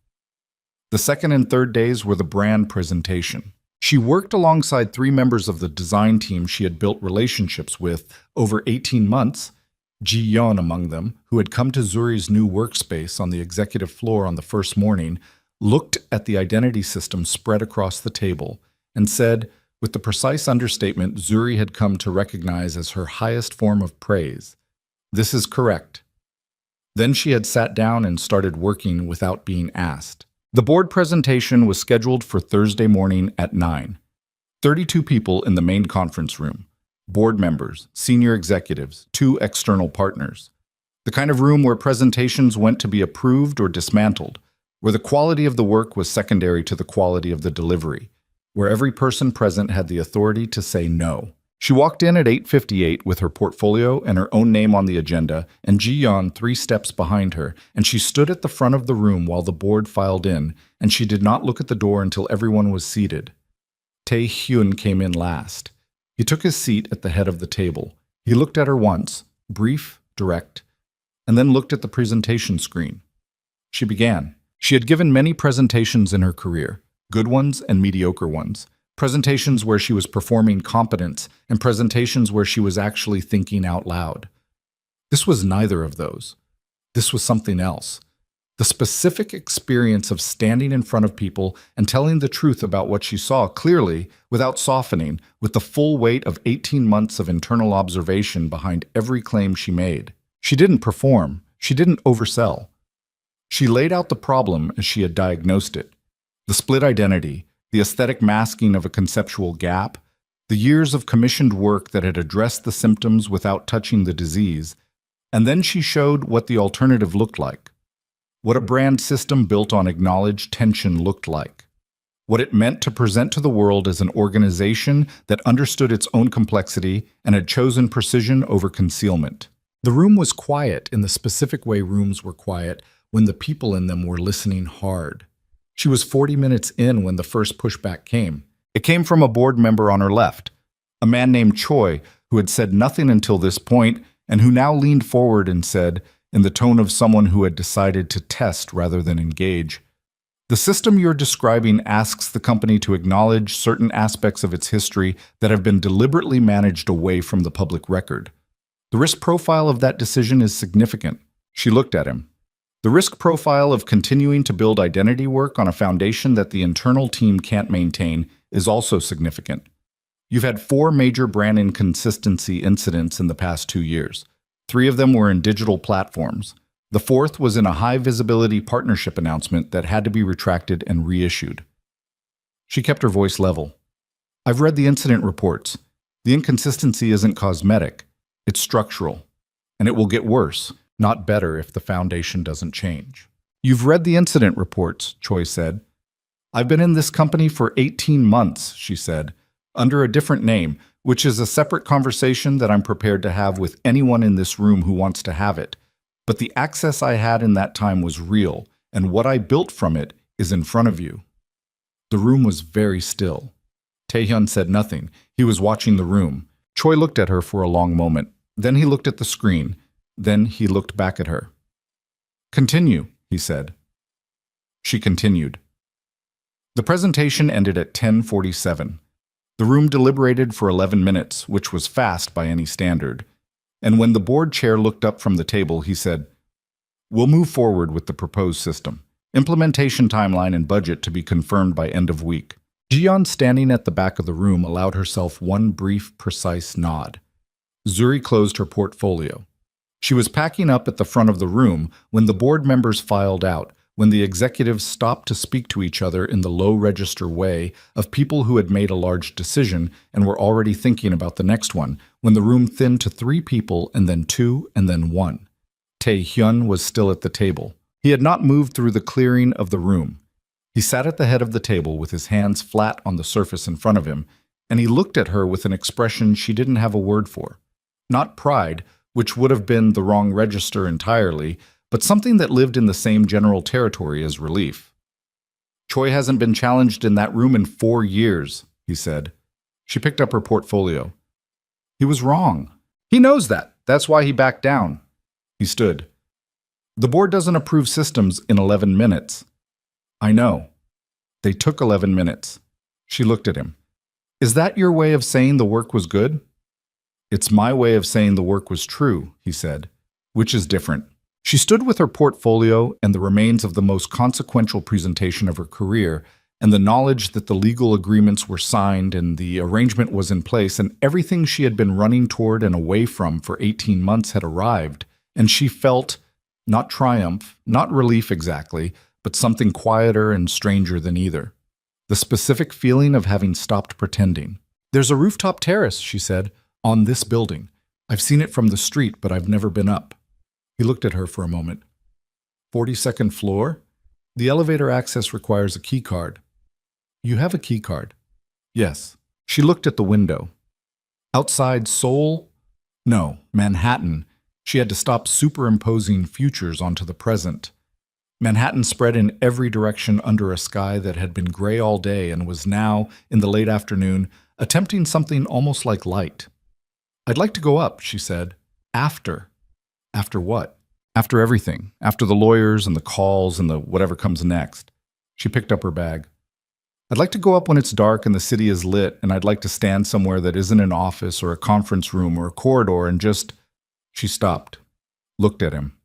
Speaker 1: The second and third days were the brand presentation. She worked alongside 3 members of the design team she had built relationships with over 18 months, Ji-yeon among them, who had come to Zuri's new workspace on the executive floor on the first morning, looked at the identity system spread across the table and said, with the precise understatement Zuri had come to recognize as her highest form of praise, "This is correct." Then she had sat down and started working without being asked. The board presentation was scheduled for Thursday morning at 9. 32 people in the main conference room. Board members, senior executives, 2 external partners. The kind of room where presentations went to be approved or dismantled, where the quality of the work was secondary to the quality of the delivery, where every person present had the authority to say no. She walked in at 8:58 with her portfolio and her own name on the agenda, and Ji-yeon 3 steps behind her, and she stood at the front of the room while the board filed in, and she did not look at the door until everyone was seated. Tae-hyun came in last. He took his seat at the head of the table. He looked at her once, brief, direct, and then looked at the presentation screen. She began. She had given many presentations in her career, good ones and mediocre ones. Presentations where she was performing competence and presentations where she was actually thinking out loud. This was neither of those. This was something else. The specific experience of standing in front of people and telling the truth about what she saw clearly, without softening, with the full weight of 18 months of internal observation behind every claim she made. She didn't perform. She didn't oversell. She laid out the problem as she had diagnosed it. The split identity, the aesthetic masking of a conceptual gap, the years of commissioned work that had addressed the symptoms without touching the disease, and then she showed what the alternative looked like. What a brand system built on acknowledged tension looked like. What it meant to present to the world as an organization that understood its own complexity and had chosen precision over concealment. The room was quiet in the specific way rooms were quiet when the people in them were listening hard. She was 40 minutes in when the first pushback came. It came from a board member on her left, a man named Choi, who had said nothing until this point and who now leaned forward and said, in the tone of someone who had decided to test rather than engage, "The system you're describing asks the company to acknowledge certain aspects of its history that have been deliberately managed away from the public record. The risk profile of that decision is significant." She looked at him. "The risk profile of continuing to build identity work on a foundation that the internal team can't maintain is also significant. You've had 4 major brand inconsistency incidents in the past 2 years. 3 of them were in digital platforms. The 4th was in a high-visibility partnership announcement that had to be retracted and reissued." She kept her voice level. "I've read the incident reports. The inconsistency isn't cosmetic. It's structural. And it will get worse, not better if the foundation doesn't change." "You've read the incident reports," Choi said. "I've been in this company for 18 months, she said, under a different name, which is a separate conversation that I'm prepared to have with anyone in this room who wants to have it. But the access I had in that time was real, and what I built from it is in front of you." The room was very still. Taehyun said nothing. He was watching the room. Choi looked at her for a long moment. Then he looked at the screen. Then he looked back at her. "Continue," he said. She continued. The presentation ended at 10:47. The room deliberated for 11 minutes, which was fast by any standard. And when the board chair looked up from the table, he said, "We'll move forward with the proposed system. Implementation timeline and budget to be confirmed by end of week." Jiyeon, standing at the back of the room, allowed herself one brief, precise nod. Zuri closed her portfolio. She was packing up at the front of the room when the board members filed out, when the executives stopped to speak to each other in the low-register way of people who had made a large decision and were already thinking about the next one, when the room thinned to 3 people and then 2 and then 1. Tae-hyun was still at the table. He had not moved through the clearing of the room. He sat at the head of the table with his hands flat on the surface in front of him, and he looked at her with an expression she didn't have a word for. Not pride, which would have been the wrong register entirely, but something that lived in the same general territory as relief. "Choi hasn't been challenged in that room in 4 years, he said. She picked up her portfolio. "He was wrong. He knows that. That's why he backed down." He stood. "The board doesn't approve systems in 11 minutes. "I know. They took 11 minutes. She looked at him. "Is that your way of saying the work was good?" "It's my way of saying the work was true," he said, "which is different." She stood with her portfolio and the remains of the most consequential presentation of her career, and the knowledge that the legal agreements were signed and the arrangement was in place and everything she had been running toward and away from for 18 months had arrived, and she felt, not triumph, not relief exactly, but something quieter and stranger than either. The specific feeling of having stopped pretending. "There's a rooftop terrace," she said, "on this building. I've seen it from the street, but I've never been up." He looked at her for a moment. 42nd floor? The elevator access requires a key card." "You have a key card?" "Yes." She looked at the window. "Outside Seoul?" "No, Manhattan." She had to stop superimposing futures onto the present. Manhattan spread in every direction under a sky that had been gray all day and was now, in the late afternoon, attempting something almost like light. "I'd like to go up," she said. "After." "After what?" "After everything. After the lawyers and the calls and the whatever comes next." She picked up her bag. "I'd like to go up when it's dark and the city is lit, and I'd like to stand somewhere that isn't an office or a conference room or a corridor and just—" She stopped, looked at him.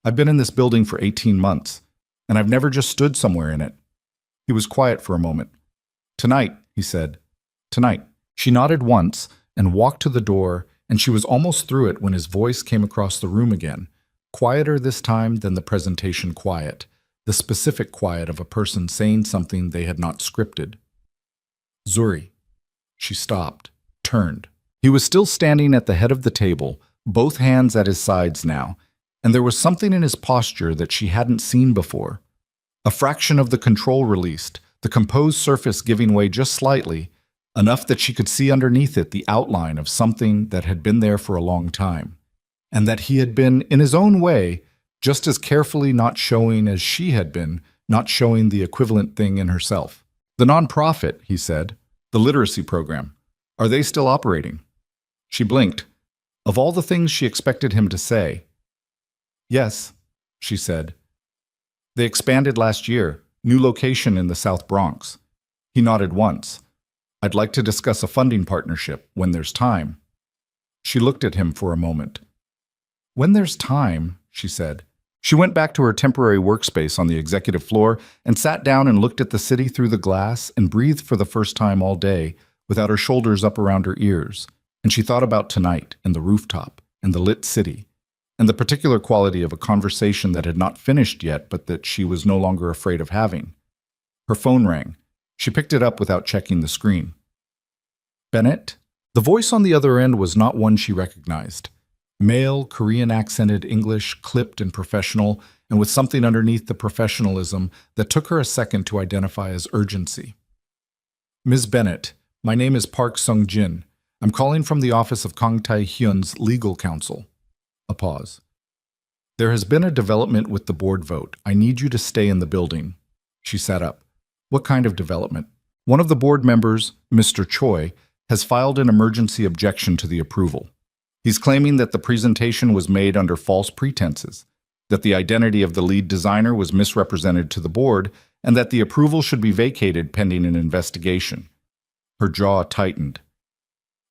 Speaker 1: "I've been in this building for 18 months, and I've never just stood somewhere in it." He was quiet for a moment. "Tonight," he said. "Tonight." She nodded once and walked to the door, and she was almost through it when his voice came across the room again, quieter this time than the presentation quiet, the specific quiet of a person saying something they had not scripted. "Zuri." She stopped, turned. He was still standing at the head of the table, both hands at his sides now, and there was something in his posture that she hadn't seen before. A fraction of the control released, the composed surface giving way just slightly, enough that she could see underneath it the outline of something that had been there for a long time, and that he had been, in his own way, just as carefully not showing as she had been, not showing the equivalent thing in herself. "The nonprofit," he said, "the literacy program, are they still operating?" She blinked. Of all the things she expected him to say, "Yes," she said. "They expanded last year, new location in the South Bronx." He nodded once. "I'd like to discuss a funding partnership when there's time." She looked at him for a moment. "When there's time," she said. She went back to her temporary workspace on the executive floor and sat down and looked at the city through the glass and breathed for the first time all day, without her shoulders up around her ears. And she thought about tonight and the rooftop and the lit city, and the particular quality of a conversation that had not finished yet but that she was no longer afraid of having. Her phone rang. She picked it up without checking the screen. "Bennett?" The voice on the other end was not one she recognized. Male, Korean-accented English, clipped and professional, and with something underneath the professionalism that took her a second to identify as urgency. "Ms. Bennett, my name is Park Sung-jin. I'm calling from the office of Kang Tae-hyun's legal counsel." A pause. "There has been a development with the board vote. I need you to stay in the building." She sat up. "What kind of development?" "One of the board members, Mr. Choi, has filed an emergency objection to the approval. He's claiming that the presentation was made under false pretenses, that the identity of the lead designer was misrepresented to the board, and that the approval should be vacated pending an investigation." Her jaw tightened.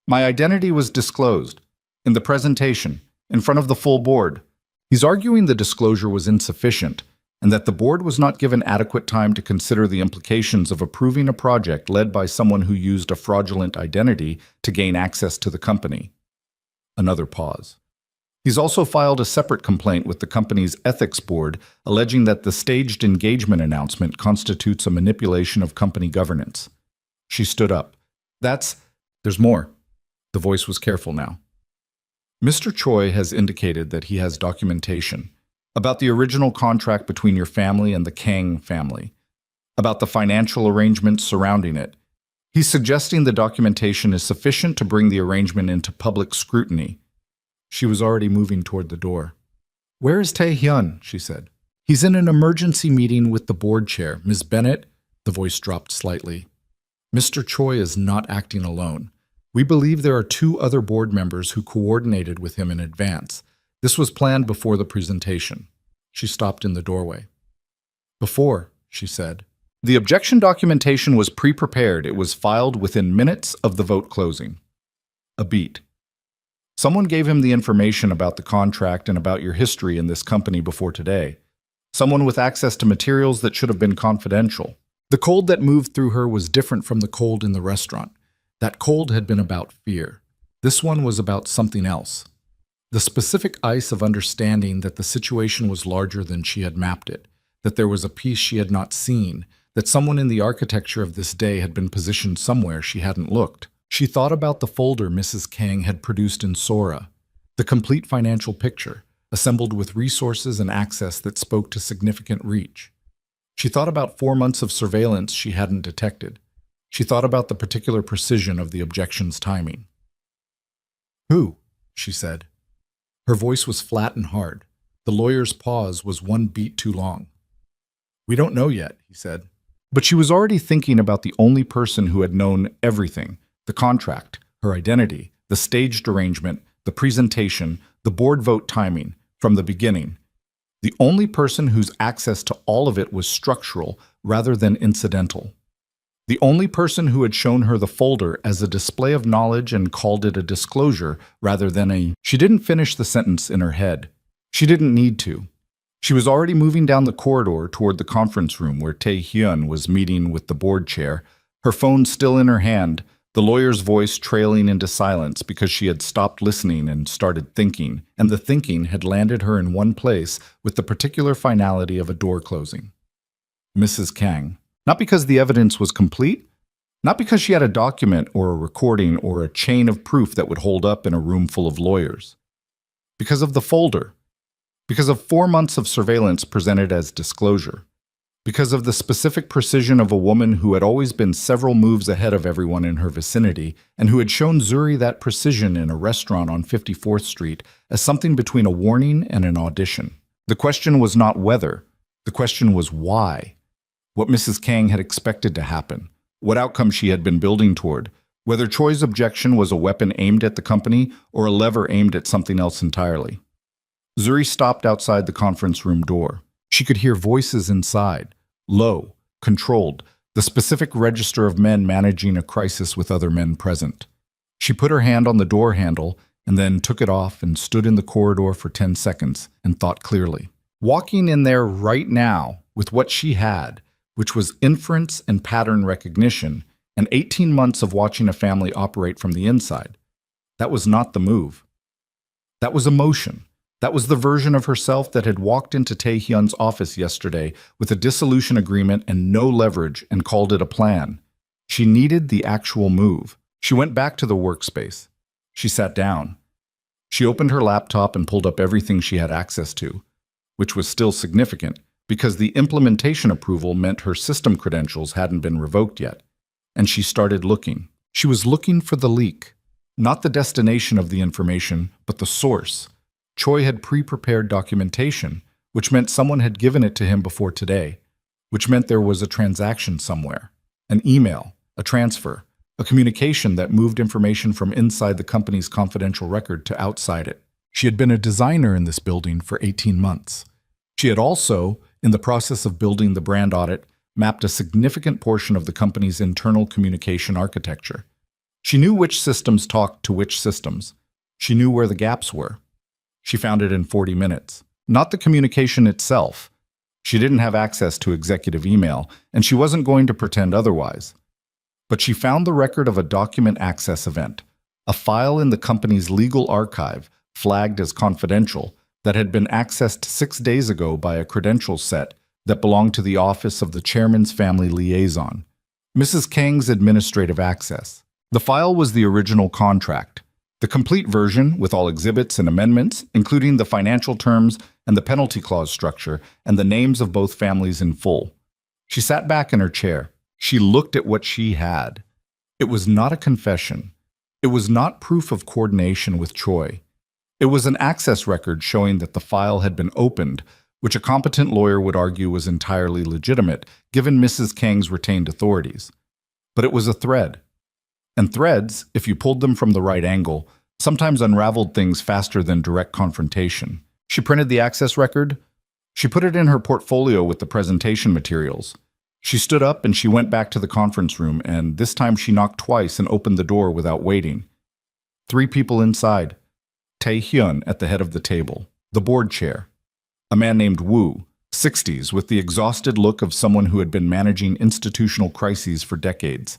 Speaker 1: "My identity was disclosed, in the presentation, in front of the full board." He's arguing the disclosure was insufficient, and that the board was not given adequate time to consider the implications of approving a project led by someone who used a fraudulent identity to gain access to the company. Another pause. He's also filed a separate complaint with the company's ethics board, alleging that the staged engagement announcement constitutes a manipulation of company governance. She stood up. "There's more." The voice was careful now. "Mr. Choi has indicated that he has documentation about the original contract between your family and the Kang family, about the financial arrangements surrounding it. He's suggesting the documentation is sufficient to bring the arrangement into public scrutiny." She was already moving toward the door. "Where is Tae-hyun?" she said. "He's in an emergency meeting with the board chair. Ms. Bennett," the voice dropped slightly. "Mr. Choi is not acting alone. We believe there are 2 other board members who coordinated with him in advance. This was planned before the presentation." She stopped in the doorway. "Before," she said. "The objection documentation was pre-prepared. It was filed within minutes of the vote closing." A beat. "Someone gave him the information about the contract and about your history in this company before today. Someone with access to materials that should have been confidential." The cold that moved through her was different from the cold in the restaurant. That cold had been about fear. This one was about something else. The specific ice of understanding that the situation was larger than she had mapped it, that there was a piece she had not seen, that someone in the architecture of this day had been positioned somewhere she hadn't looked. She thought about the folder Mrs. Kang had produced in Sora, the complete financial picture, assembled with resources and access that spoke to significant reach. She thought about 4 months of surveillance she hadn't detected. She thought about the particular precision of the objection's timing. "Who?" she said. Her voice was flat and hard. The lawyer's pause was 1 beat too long. "We don't know yet," he said. But she was already thinking about the only person who had known everything, The contract, her identity, the staged arrangement, the presentation, the board vote timing, from the beginning. The only person whose access to all of it was structural rather than incidental. The only person who had shown her the folder as a display of knowledge and called it a disclosure rather than a... She didn't finish the sentence in her head. She didn't need to. She was already moving down the corridor toward the conference room where Tae-hyun was meeting with the board chair, her phone still in her hand, the lawyer's voice trailing into silence because she had stopped listening and started thinking, and the thinking had landed her in one place with the particular finality of a door closing. Mrs. Kang. Not because the evidence was complete, not because she had a document or a recording or a chain of proof that would hold up in a room full of lawyers. Because of the folder. Because of 4 months of surveillance presented as disclosure. Because of the specific precision of a woman who had always been several moves ahead of everyone in her vicinity and who had shown Zuri that precision in a restaurant on 54th Street as something between a warning and an audition. The question was not whether. The question was why. What Mrs. Kang had expected to happen. What outcome she had been building toward. Whether Choi's objection was a weapon aimed at the company or a lever aimed at something else entirely. Zuri stopped outside the conference room door. She could hear voices inside, low, controlled, the specific register of men managing a crisis with other men present. She put her hand on the door handle and then took it off and stood in the corridor for 10 seconds and thought clearly. Walking in there right now with what she had, which was inference and pattern recognition, and 18 months of watching a family operate from the inside, that was not the move. That was emotion. That was the version of herself that had walked into Tae-hyun's office yesterday with a dissolution agreement and no leverage and called it a plan. She needed the actual move. She went back to the workspace. She sat down. She opened her laptop and pulled up everything she had access to, which was still significant because the implementation approval meant her system credentials hadn't been revoked yet. And she started looking. She was looking for the leak, not the destination of the information, but the source. Choi had pre-prepared documentation, which meant someone had given it to him before today, which meant there was a transaction somewhere, an email, a transfer, a communication that moved information from inside the company's confidential record to outside it. She had been a designer in this building for 18 months. She had also, in the process of building the brand audit, mapped a significant portion of the company's internal communication architecture. She knew which systems talked to which systems. She knew where the gaps were. She found it in 40 minutes. Not the communication itself. She didn't have access to executive email, and she wasn't going to pretend otherwise. But she found the record of a document access event, a file in the company's legal archive, flagged as confidential, that had been accessed 6 days ago by a credential set that belonged to the office of the chairman's family liaison, Mrs. Kang's administrative access. The file was the original contract. The complete version, with all exhibits and amendments, including the financial terms and the penalty clause structure and the names of both families in full. She sat back in her chair. She looked at what she had. It was not a confession. It was not proof of coordination with Choi. It was an access record showing that the file had been opened, which a competent lawyer would argue was entirely legitimate, given Mrs. Kang's retained authorities. But it was a thread. And threads, if you pulled them from the right angle, sometimes unraveled things faster than direct confrontation. She printed the access record. She put it in her portfolio with the presentation materials. She stood up and she went back to the conference room, and this time she knocked twice and opened the door without waiting. 3 people inside. Tae-hyun at the head of the table, the board chair. A man named Woo, 60s, with the exhausted look of someone who had been managing institutional crises for decades.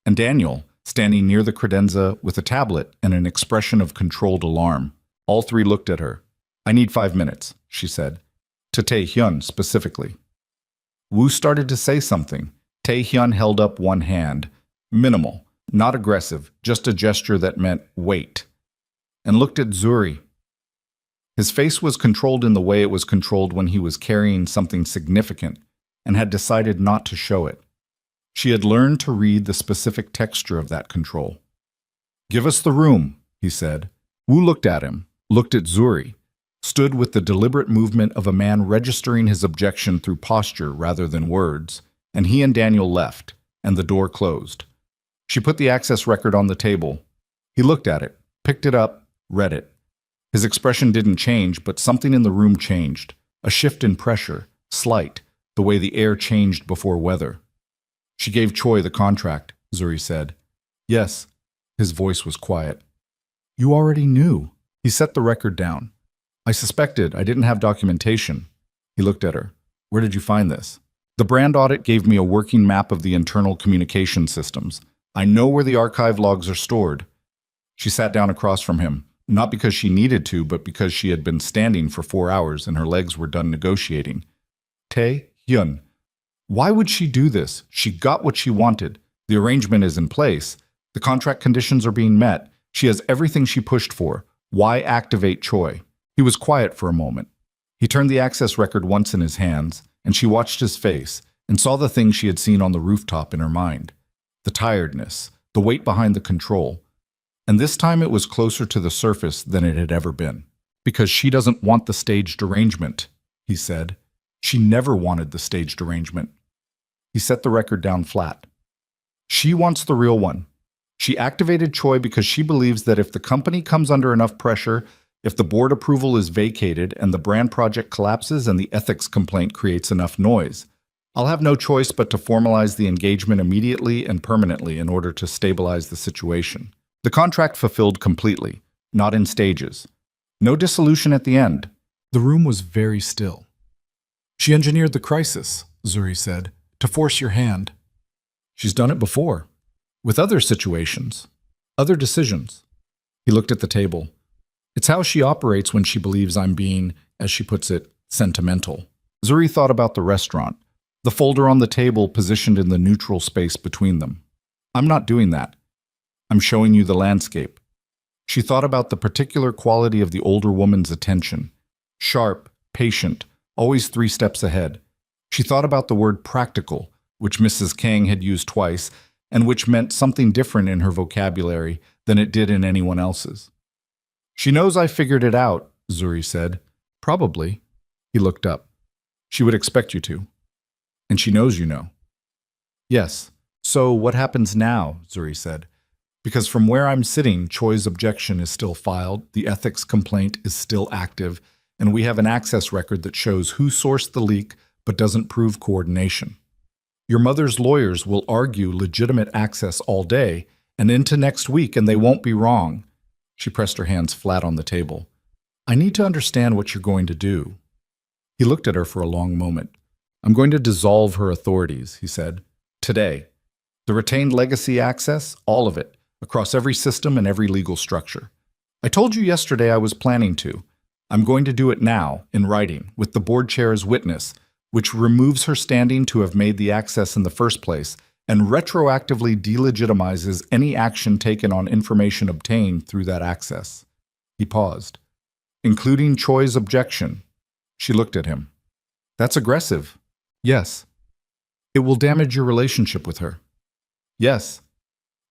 Speaker 1: And Daniel, standing near the credenza with a tablet and an expression of controlled alarm. All 3 looked at her. "I need 5 minutes," she said, to Tae-hyun specifically. Woo started to say something. Tae-hyun held up one hand, minimal, not aggressive, just a gesture that meant wait, and looked at Zuri. His face was controlled in the way it was controlled when he was carrying something significant and had decided not to show it. She had learned to read the specific texture of that control. "Give us the room," he said. Wu looked at him, looked at Zuri, stood with the deliberate movement of a man registering his objection through posture rather than words, and he and Daniel left, and the door closed. She put the access record on the table. He looked at it, picked it up, read it. His expression didn't change, but something in the room changed. A shift in pressure, slight, the way the air changed before weather. She gave Choi the contract, Zuri said. Yes. His voice was quiet. You already knew. He set the record down. I suspected. I didn't have documentation. He looked at her. Where did you find this? The brand audit gave me a working map of the internal communication systems. I know where the archive logs are stored. She sat down across from him, not because she needed to, but because she had been standing for 4 hours and her legs were done negotiating. Tae-hyun. Why would she do this? She got what she wanted. The arrangement is in place. The contract conditions are being met. She has everything she pushed for. Why activate Choi? He was quiet for a moment. He turned the access record once in his hands, and she watched his face and saw the thing she had seen on the rooftop in her mind. The tiredness, the weight behind the control. And this time it was closer to the surface than it had ever been. Because she doesn't want the staged arrangement, he said. She never wanted the staged arrangement. He set the record down flat. She wants the real one. She activated Choi because she believes that if the company comes under enough pressure, if the board approval is vacated and the brand project collapses and the ethics complaint creates enough noise, I'll have no choice but to formalize the engagement immediately and permanently in order to stabilize the situation. The contract fulfilled completely, not in stages. No dissolution at the end. The room was very still. She engineered the crisis, Zuri said, to force your hand. She's done it before. With other situations. Other decisions. He looked at the table. It's how she operates when she believes I'm being, as she puts it, sentimental. Zuri thought about the restaurant, the folder on the table positioned in the neutral space between them. I'm not doing that. I'm showing you the landscape. She thought about the particular quality of the older woman's attention. Sharp, patient, always 3 steps ahead. She thought about the word practical, which Mrs. Kang had used twice, and which meant something different in her vocabulary than it did in anyone else's. She knows I figured it out, Zuri said. Probably. He looked up. She would expect you to. And she knows you know. Yes. So what happens now, Zuri said. Because from where I'm sitting, Choi's objection is still filed, the ethics complaint is still active, and we have an access record that shows who sourced the leak but doesn't prove coordination. Your mother's lawyers will argue legitimate access all day and into next week, and they won't be wrong. She pressed her hands flat on the table. I need to understand what you're going to do. He looked at her for a long moment. I'm going to dissolve her authorities, he said. Today. The retained legacy access, all of it, across every system and every legal structure. I told you yesterday I was planning to. I'm going to do it now, in writing, with the board chair as witness, which removes her standing to have made the access in the first place and retroactively delegitimizes any action taken on information obtained through that access. He paused. Including Choi's objection. She looked at him. That's aggressive. Yes. It will damage your relationship with her. Yes.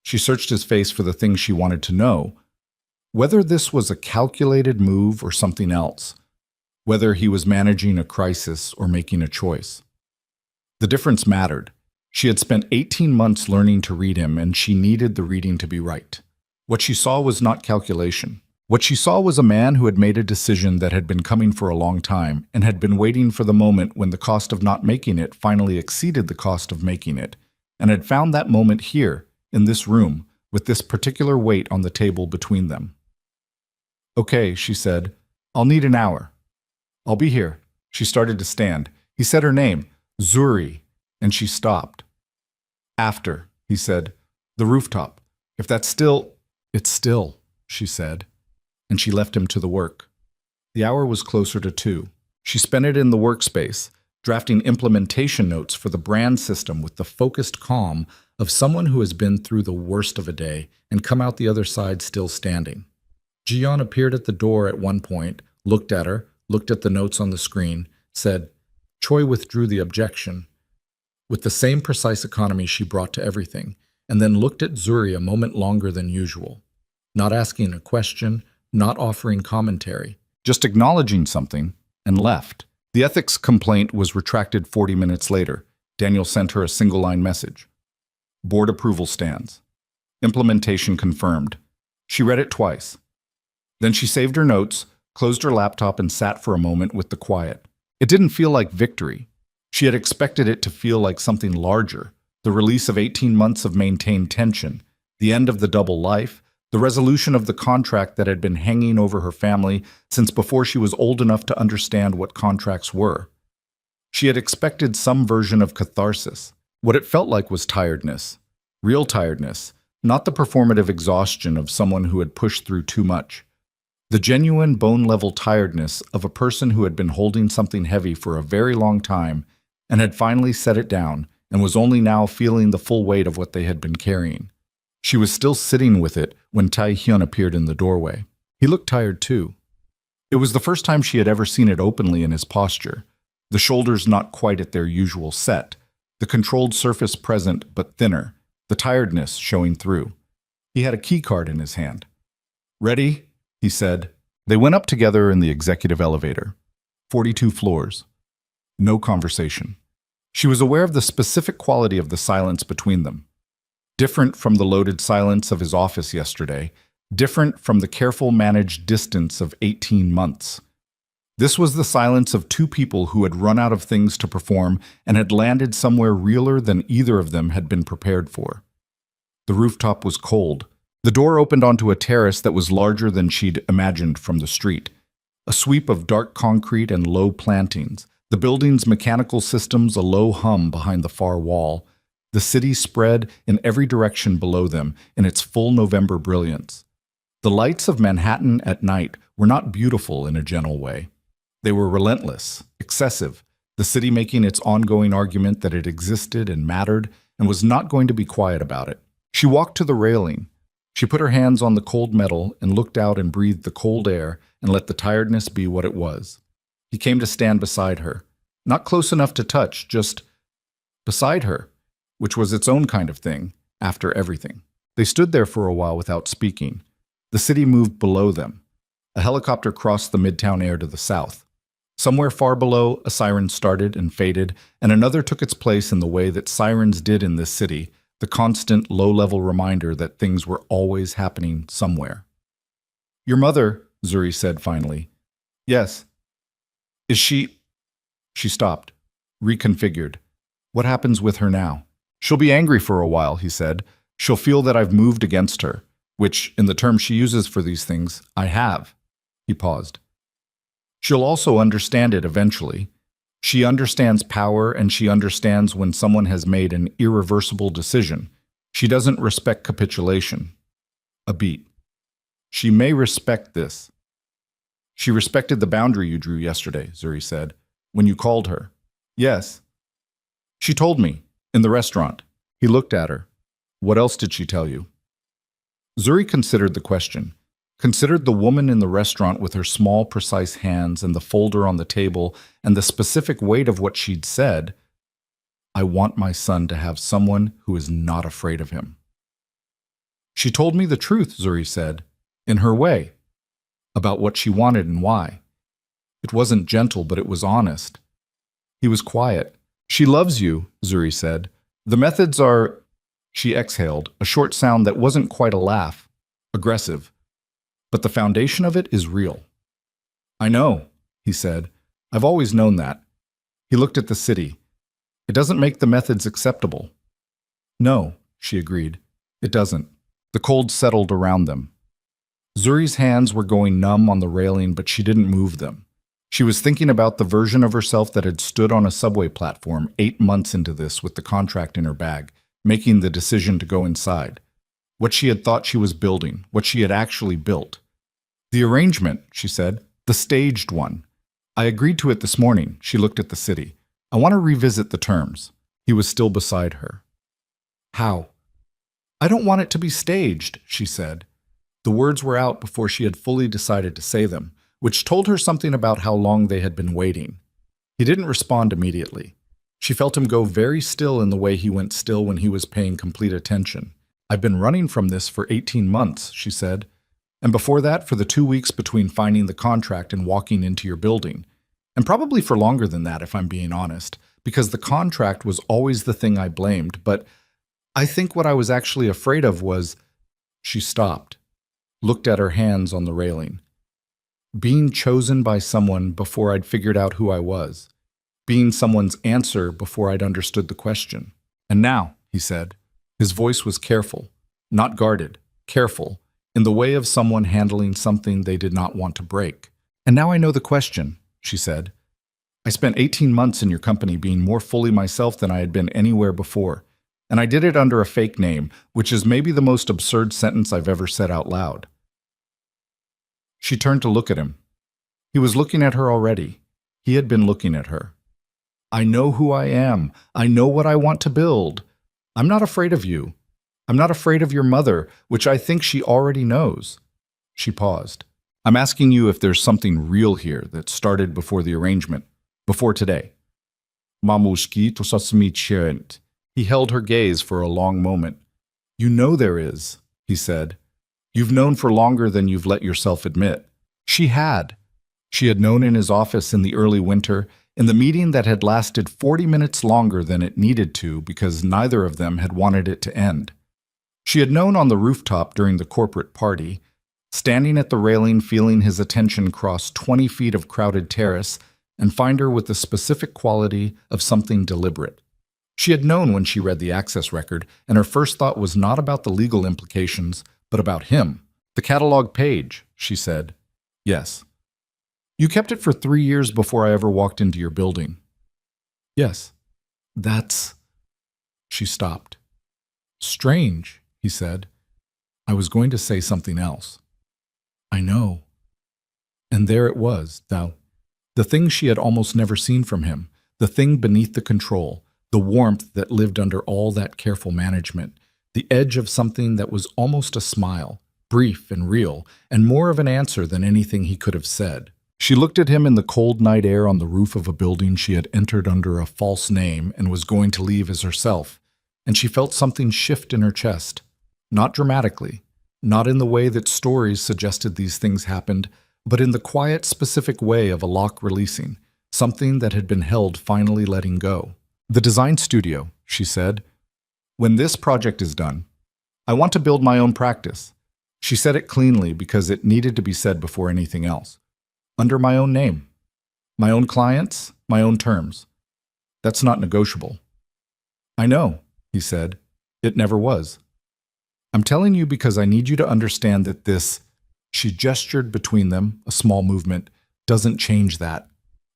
Speaker 1: She searched his face for the thing she wanted to know. Whether this was a calculated move or something else. Whether he was managing a crisis or making a choice. The difference mattered. She had spent 18 months learning to read him, and she needed the reading to be right. What she saw was not calculation. What she saw was a man who had made a decision that had been coming for a long time and had been waiting for the moment when the cost of not making it finally exceeded the cost of making it, and had found that moment here, in this room, with this particular weight on the table between them. Okay, she said. I'll need an hour. I'll be here. She started to stand. He said her name, Zuri, and she stopped. After, he said, the rooftop. If that's still... It's still, she said, and she left him to the work. The hour was closer to 2. She spent it in the workspace, drafting implementation notes for the brand system with the focused calm of someone who has been through the worst of a day and come out the other side still standing. Jiyeon appeared at the door at one point, looked at her, looked at the notes on the screen, said, Choi withdrew the objection, with the same precise economy she brought to everything, and then looked at Zuri a moment longer than usual, not asking a question, not offering commentary, just acknowledging something, and left. The ethics complaint was retracted 40 minutes later. Daniel sent her a single-line message. Board approval stands. Implementation confirmed. She read it twice. Then she saved her notes, closed her laptop, and sat for a moment with the quiet. It didn't feel like victory. She had expected it to feel like something larger, the release of 18 months of maintained tension, the end of the double life, the resolution of the contract that had been hanging over her family since before she was old enough to understand what contracts were. She had expected some version of catharsis. What it felt like was tiredness, real tiredness, not the performative exhaustion of someone who had pushed through too much. The genuine bone-level tiredness of a person who had been holding something heavy for a very long time and had finally set it down and was only now feeling the full weight of what they had been carrying. She was still sitting with it when Tai-hyun appeared in the doorway. He looked tired too. It was the first time she had ever seen it openly in his posture, the shoulders not quite at their usual set, the controlled surface present but thinner, the tiredness showing through. He had a keycard in his hand. "Ready?" he said. They went up together in the executive elevator. 42 floors. No conversation. She was aware of the specific quality of the silence between them. Different from the loaded silence of his office yesterday, different from the careful managed distance of 18 months. This was the silence of two people who had run out of things to perform and had landed somewhere realer than either of them had been prepared for. The rooftop was cold. The door opened onto a terrace that was larger than she'd imagined from the street. A sweep of dark concrete and low plantings, the building's mechanical systems a low hum behind the far wall. The city spread in every direction below them in its full November brilliance. The lights of Manhattan at night were not beautiful in a gentle way. They were relentless, excessive, the city making its ongoing argument that it existed and mattered and was not going to be quiet about it. She walked to the railing. She put her hands on the cold metal and looked out and breathed the cold air and let the tiredness be what it was. He came to stand beside her, not close enough to touch, just beside her, which was its own kind of thing, after everything. They stood there for a while without speaking. The city moved below them. A helicopter crossed the midtown air to the south. Somewhere far below, a siren started and faded, and another took its place in the way that sirens did in this city, the constant low-level reminder that things were always happening somewhere. "Your mother," Zuri said finally. "Yes." "Is she—" She stopped, reconfigured. "What happens with her now?" "She'll be angry for a while," he said. "She'll feel that I've moved against her, which, in the term she uses for these things, I have." He paused. "She'll also understand it eventually. She understands power, and she understands when someone has made an irreversible decision. She doesn't respect capitulation." A beat. "She may respect this." "She respected the boundary you drew yesterday," Zuri said, "when you called her." "Yes." "She told me, in the restaurant." He looked at her. "What else did she tell you?" Zuri considered the question, considered the woman in the restaurant with her small, precise hands and the folder on the table and the specific weight of what she'd said. "I want my son to have someone who is not afraid of him." "She told me the truth," Zuri said, in her way, about what she wanted and why. It wasn't gentle, but it was honest. He was quiet. "She loves you," Zuri said. "The methods are—" She exhaled, a short sound that wasn't quite a laugh, aggressive. "But the foundation of it is real." "I know," he said. "I've always known that." He looked at the city. "It doesn't make the methods acceptable." "No," she agreed. "It doesn't." The cold settled around them. Zuri's hands were going numb on the railing, but she didn't move them. She was thinking about the version of herself that had stood on a subway platform 8 months into this with the contract in her bag, making the decision to go inside. What she had thought she was building, what she had actually built. "The arrangement," she said, "the staged one. I agreed to it this morning." She looked at the city. "I want to revisit the terms." He was still beside her. "How?" "I don't want it to be staged," she said. The words were out before she had fully decided to say them, which told her something about how long they had been waiting. He didn't respond immediately. She felt him go very still in the way he went still when he was paying complete attention. "I've been running from this for 18 months, she said. "And before that, for the 2 weeks between finding the contract and walking into your building. And probably for longer than that, if I'm being honest, because the contract was always the thing I blamed. But I think what I was actually afraid of was She stopped, looked at her hands on the railing. Being chosen by someone before I'd figured out who I was. Being someone's answer before I'd understood the question. And now, he said, his voice was careful, not guarded, careful, in the way of someone handling something they did not want to break. And now I know the question, she said. I spent 18 months in your company being more fully myself than I had been anywhere before. And I did it under a fake name, which is maybe the most absurd sentence I've ever said out loud. She turned to look at him. He was looking at her already. He had been looking at her. I know who I am. I know what I want to build. I'm not afraid of you. I'm not afraid of your mother, which I think she already knows. She paused. I'm asking you if there's something real here that started before the arrangement, before today. Mamushki to sasmichent. He held her gaze for a long moment. You know there is, he said. You've known for longer than you've let yourself admit. She had. She had known in his office in the early winter, in the meeting that had lasted 40 minutes longer than it needed to because neither of them had wanted it to end. She had known on the rooftop during the corporate party, standing at the railing feeling his attention cross 20 feet of crowded terrace and find her with the specific quality of something deliberate. She had known when she read the access record, and her first thought was not about the legal implications, but about him. The catalog page, she said. Yes. You kept it for 3 years before I ever walked into your building. Yes. That's... She stopped. Strange, he said. I was going to say something else. I know. And there it was, the thing she had almost never seen from him, the thing beneath the control, the warmth that lived under all that careful management, the edge of something that was almost a smile, brief and real, and more of an answer than anything he could have said. She looked at him in the cold night air on the roof of a building she had entered under a false name and was going to leave as herself, and she felt something shift in her chest. Not dramatically, not in the way that stories suggested these things happened, but in the quiet, specific way of a lock releasing, something that had been held finally letting go. The design studio, she said. When this project is done, I want to build my own practice. She said it cleanly because it needed to be said before anything else. Under my own name. My own clients, my own terms. That's not negotiable. I know, he said. It never was. I'm telling you because I need you to understand that this, she gestured between them, a small movement, doesn't change that.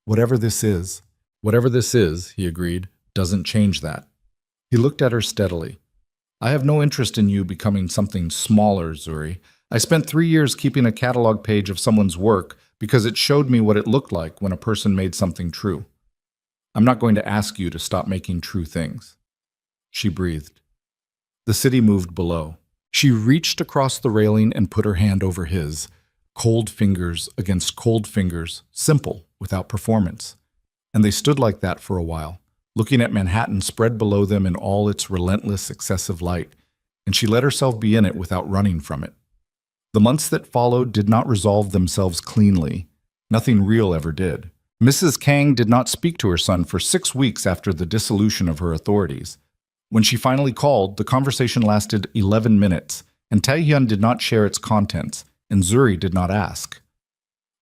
Speaker 1: Whatever this is, he agreed, doesn't change that. He looked at her steadily. I have no interest in you becoming something smaller, Zuri. I spent 3 years keeping a catalog page of someone's work because it showed me what it looked like when a person made something true. I'm not going to ask you to stop making true things. She breathed. The city moved below. She reached across the railing and put her hand over his, cold fingers against cold fingers, simple, without performance. And they stood like that for a while, looking at Manhattan spread below them in all its relentless, excessive light, and she let herself be in it without running from it. The months that followed did not resolve themselves cleanly. Nothing real ever did. Mrs. Kang did not speak to her son for 6 weeks after the dissolution of her authorities. When she finally called, the conversation lasted 11 minutes, and Taehyun did not share its contents, and Zuri did not ask.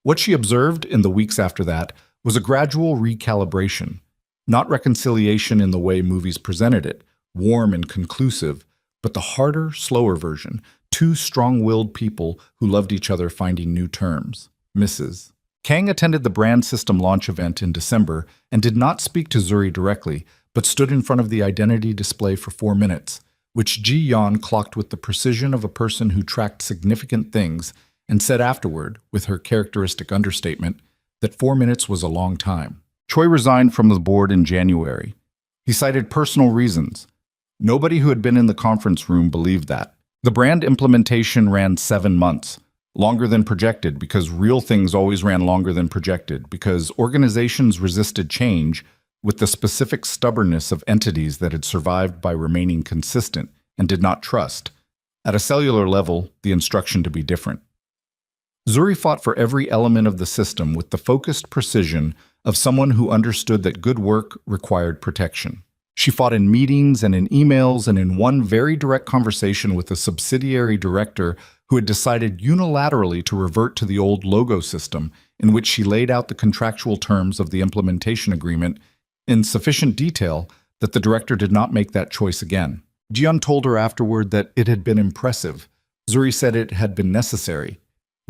Speaker 1: What she observed in the weeks after that was a gradual recalibration, not reconciliation in the way movies presented it, warm and conclusive, but the harder, slower version, 2 strong-willed people who loved each other finding new terms. Mrs. Kang attended the brand system launch event in December and did not speak to Zuri directly, but stood in front of the identity display for 4 minutes, which Ji Yeon clocked with the precision of a person who tracked significant things and said afterward, with her characteristic understatement, that 4 minutes was a long time. Choi resigned from the board in January. He cited personal reasons. Nobody who had been in the conference room believed that. The brand implementation ran 7 months, longer than projected because real things always ran longer than projected because organizations resisted change with the specific stubbornness of entities that had survived by remaining consistent and did not trust, at a cellular level, the instruction to be different. Zuri fought for every element of the system with the focused precision of someone who understood that good work required protection. She fought in meetings and in emails and in one very direct conversation with a subsidiary director who had decided unilaterally to revert to the old logo system, in which she laid out the contractual terms of the implementation agreement in sufficient detail that the director did not make that choice again. Jian told her afterward that it had been impressive. Zuri said it had been necessary.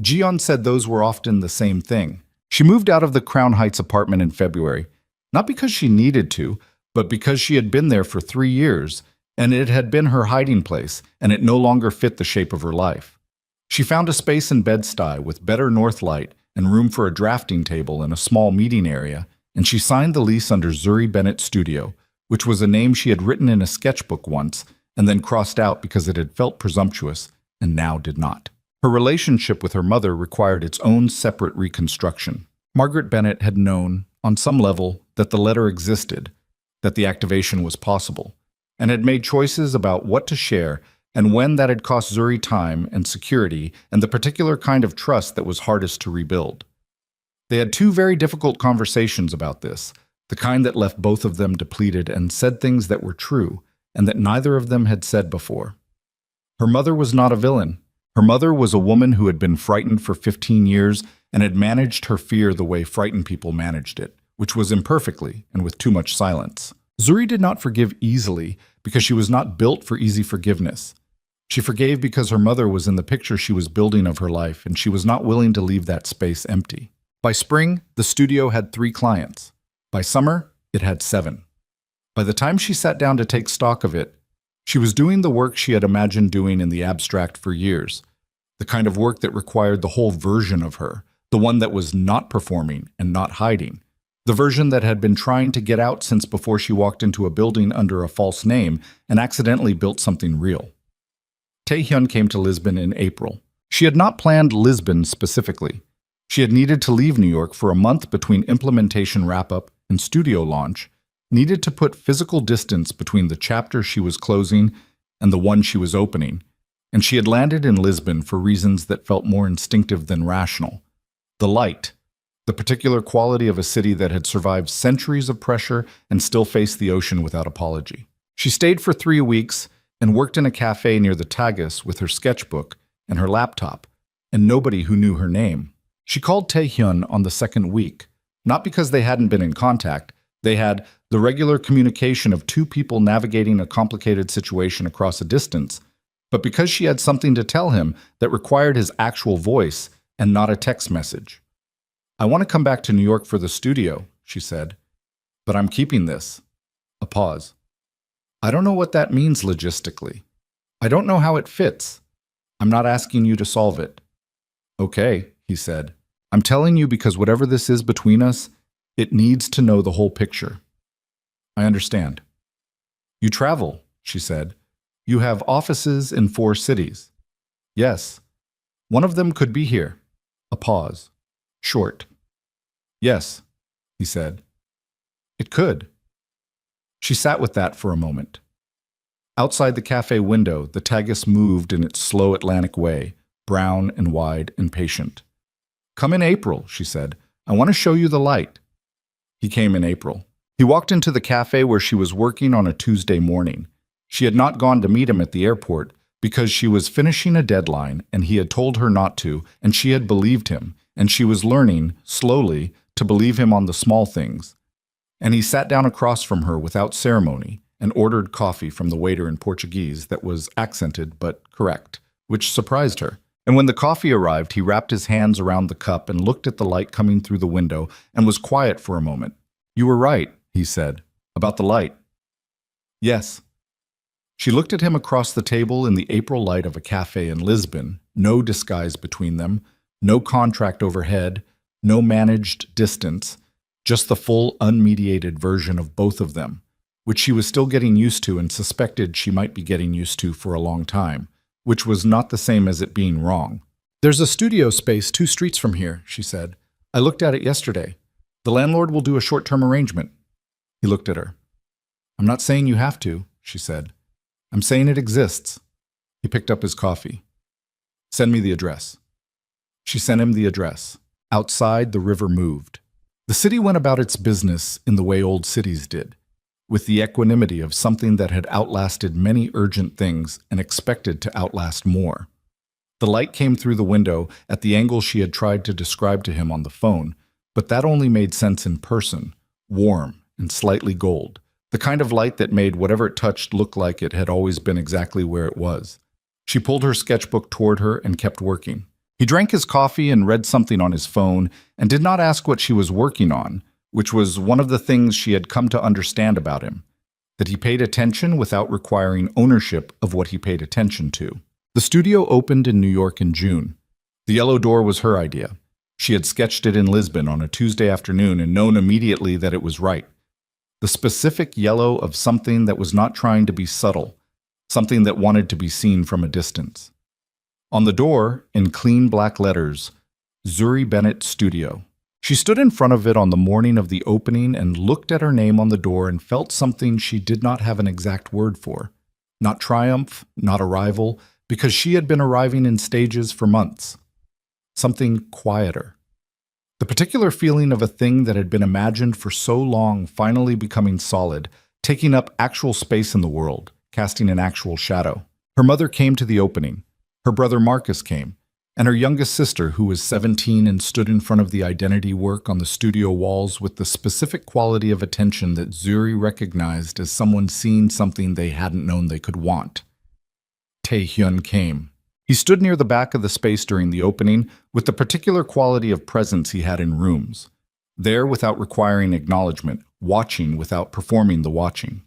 Speaker 1: Jian said those were often the same thing. She moved out of the Crown Heights apartment in February, not because she needed to, but because she had been there for 3 years, and it had been her hiding place, and it no longer fit the shape of her life. She found a space in Bed-Stuy with better north light and room for a drafting table and a small meeting area, and she signed the lease under Zuri Bennett Studio, which was a name she had written in a sketchbook once and then crossed out because it had felt presumptuous and now did not. Her relationship with her mother required its own separate reconstruction. Margaret Bennett had known, on some level, that the letter existed, that the activation was possible, and had made choices about what to share and when that had cost Zuri time and security and the particular kind of trust that was hardest to rebuild. They had 2 very difficult conversations about this, the kind that left both of them depleted and said things that were true and that neither of them had said before. Her mother was not a villain. Her mother was a woman who had been frightened for 15 years and had managed her fear the way frightened people managed it, which was imperfectly and with too much silence. Zuri did not forgive easily because she was not built for easy forgiveness. She forgave because her mother was in the picture she was building of her life, and she was not willing to leave that space empty. By spring, the studio had 3 clients. By summer, it had 7. By the time she sat down to take stock of it, she was doing the work she had imagined doing in the abstract for years, the kind of work that required the whole version of her, the one that was not performing and not hiding, the version that had been trying to get out since before she walked into a building under a false name and accidentally built something real. Taehyun came to Lisbon in April. She had not planned Lisbon specifically. She had needed to leave New York for a month between implementation wrap-up and studio launch, needed to put physical distance between the chapter she was closing and the one she was opening, and she had landed in Lisbon for reasons that felt more instinctive than rational. The light, the particular quality of a city that had survived centuries of pressure and still faced the ocean without apology. She stayed for 3 weeks and worked in a cafe near the Tagus with her sketchbook and her laptop, and nobody who knew her name. She called Taehyun on the 2nd week, not because they hadn't been in contact. They had the regular communication of 2 people navigating a complicated situation across a distance, but because she had something to tell him that required his actual voice and not a text message. "I want to come back to New York for the studio," she said, "but I'm keeping this." A pause. "I don't know what that means logistically. I don't know how it fits. I'm not asking you to solve it." "Okay," he said. "I'm telling you because whatever this is between us, it needs to know the whole picture." "I understand." "You travel," she said. "You have offices in 4 cities." "Yes. One of them could be here." A pause. Short. "Yes," he said. "It could." She sat with that for a moment. Outside the cafe window, the Tagus moved in its slow Atlantic way, brown and wide and patient. "Come in April," she said. "I want to show you the light." He came in April. He walked into the cafe where she was working on a Tuesday morning. She had not gone to meet him at the airport because she was finishing a deadline and he had told her not to, and she had believed him, and she was learning, slowly, to believe him on the small things. And he sat down across from her without ceremony and ordered coffee from the waiter in Portuguese that was accented but correct, which surprised her. And when the coffee arrived, he wrapped his hands around the cup and looked at the light coming through the window and was quiet for a moment. "You were right," he said, "about the light." "Yes." She looked at him across the table in the April light of a cafe in Lisbon, no disguise between them, no contract overhead, no managed distance, just the full unmediated version of both of them, which she was still getting used to and suspected she might be getting used to for a long time, which was not the same as it being wrong. "There's a studio space 2 streets from here," she said. "I looked at it yesterday. The landlord will do a short-term arrangement." He looked at her. "I'm not saying you have to," she said. "I'm saying it exists." He picked up his coffee. "Send me the address." She sent him the address. Outside, the river moved. The city went about its business in the way old cities did. with the equanimity of something that had outlasted many urgent things and expected to outlast more. The light came through the window at the angle she had tried to describe to him on the phone, but that only made sense in person, warm and slightly gold, the kind of light that made whatever it touched look like it had always been exactly where it was. She pulled her sketchbook toward her and kept working. He drank his coffee and read something on his phone and did not ask what she was working on, which was one of the things she had come to understand about him, that he paid attention without requiring ownership of what he paid attention to. The studio opened in New York in June. The yellow door was her idea. She had sketched it in Lisbon on a Tuesday afternoon and known immediately that it was right. The specific yellow of something that was not trying to be subtle, something that wanted to be seen from a distance. On the door, in clean black letters, Zuri Bennett Studio. She stood in front of it on the morning of the opening and looked at her name on the door and felt something she did not have an exact word for. Not triumph, not arrival, because she had been arriving in stages for months. Something quieter. The particular feeling of a thing that had been imagined for so long finally becoming solid, taking up actual space in the world, casting an actual shadow. Her mother came to the opening. Her brother Marcus came, and her youngest sister, who was 17 and stood in front of the identity work on the studio walls with the specific quality of attention that Zuri recognized as someone seeing something they hadn't known they could want. Tae-hyun came. He stood near the back of the space during the opening with the particular quality of presence he had in rooms, there without requiring acknowledgement, watching without performing the watching.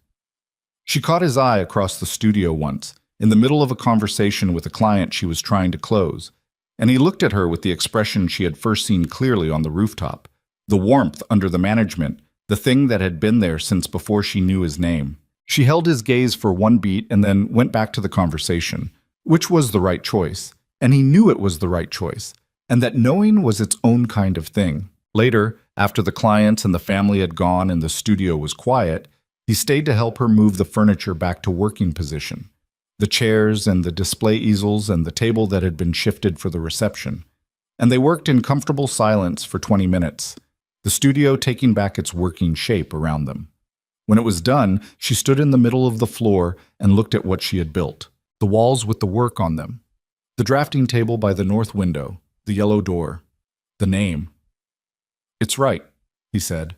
Speaker 1: She caught his eye across the studio once, in the middle of a conversation with a client she was trying to close, and he looked at her with the expression she had first seen clearly on the rooftop, the warmth under the management, the thing that had been there since before she knew his name. She held his gaze for one beat and then went back to the conversation, which was the right choice, and he knew it was the right choice, and that knowing was its own kind of thing. Later, after the clients and the family had gone and the studio was quiet, he stayed to help her move the furniture back to working position. The chairs and the display easels and the table that had been shifted for the reception. And they worked in comfortable silence for 20 minutes, the studio taking back its working shape around them. When it was done, she stood in the middle of the floor and looked at what she had built, the walls with the work on them, the drafting table by the north window, the yellow door, the name. "It's right," he said,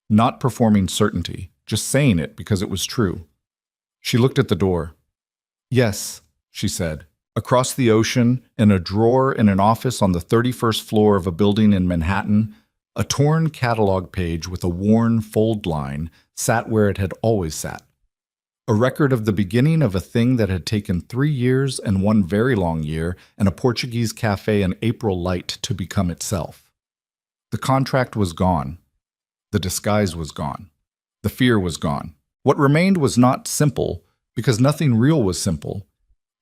Speaker 1: not performing certainty, just saying it because it was true. She looked at the door. "Yes," she said. Across the ocean, in a drawer in an office on the 31st floor of a building in Manhattan, a torn catalog page with a worn fold line sat where it had always sat. A record of the beginning of a thing that had taken 3 years and 1 very long year and a Portuguese cafe in April light to become itself. The contract was gone. The disguise was gone. The fear was gone. What remained was not simple, because nothing real was simple,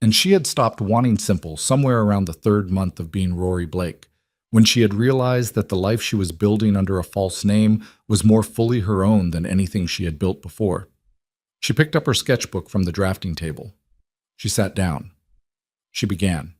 Speaker 1: and she had stopped wanting simple somewhere around the 3rd month of being Rory Blake, when she had realized that the life she was building under a false name was more fully her own than anything she had built before. She picked up her sketchbook from the drafting table. She sat down. She began.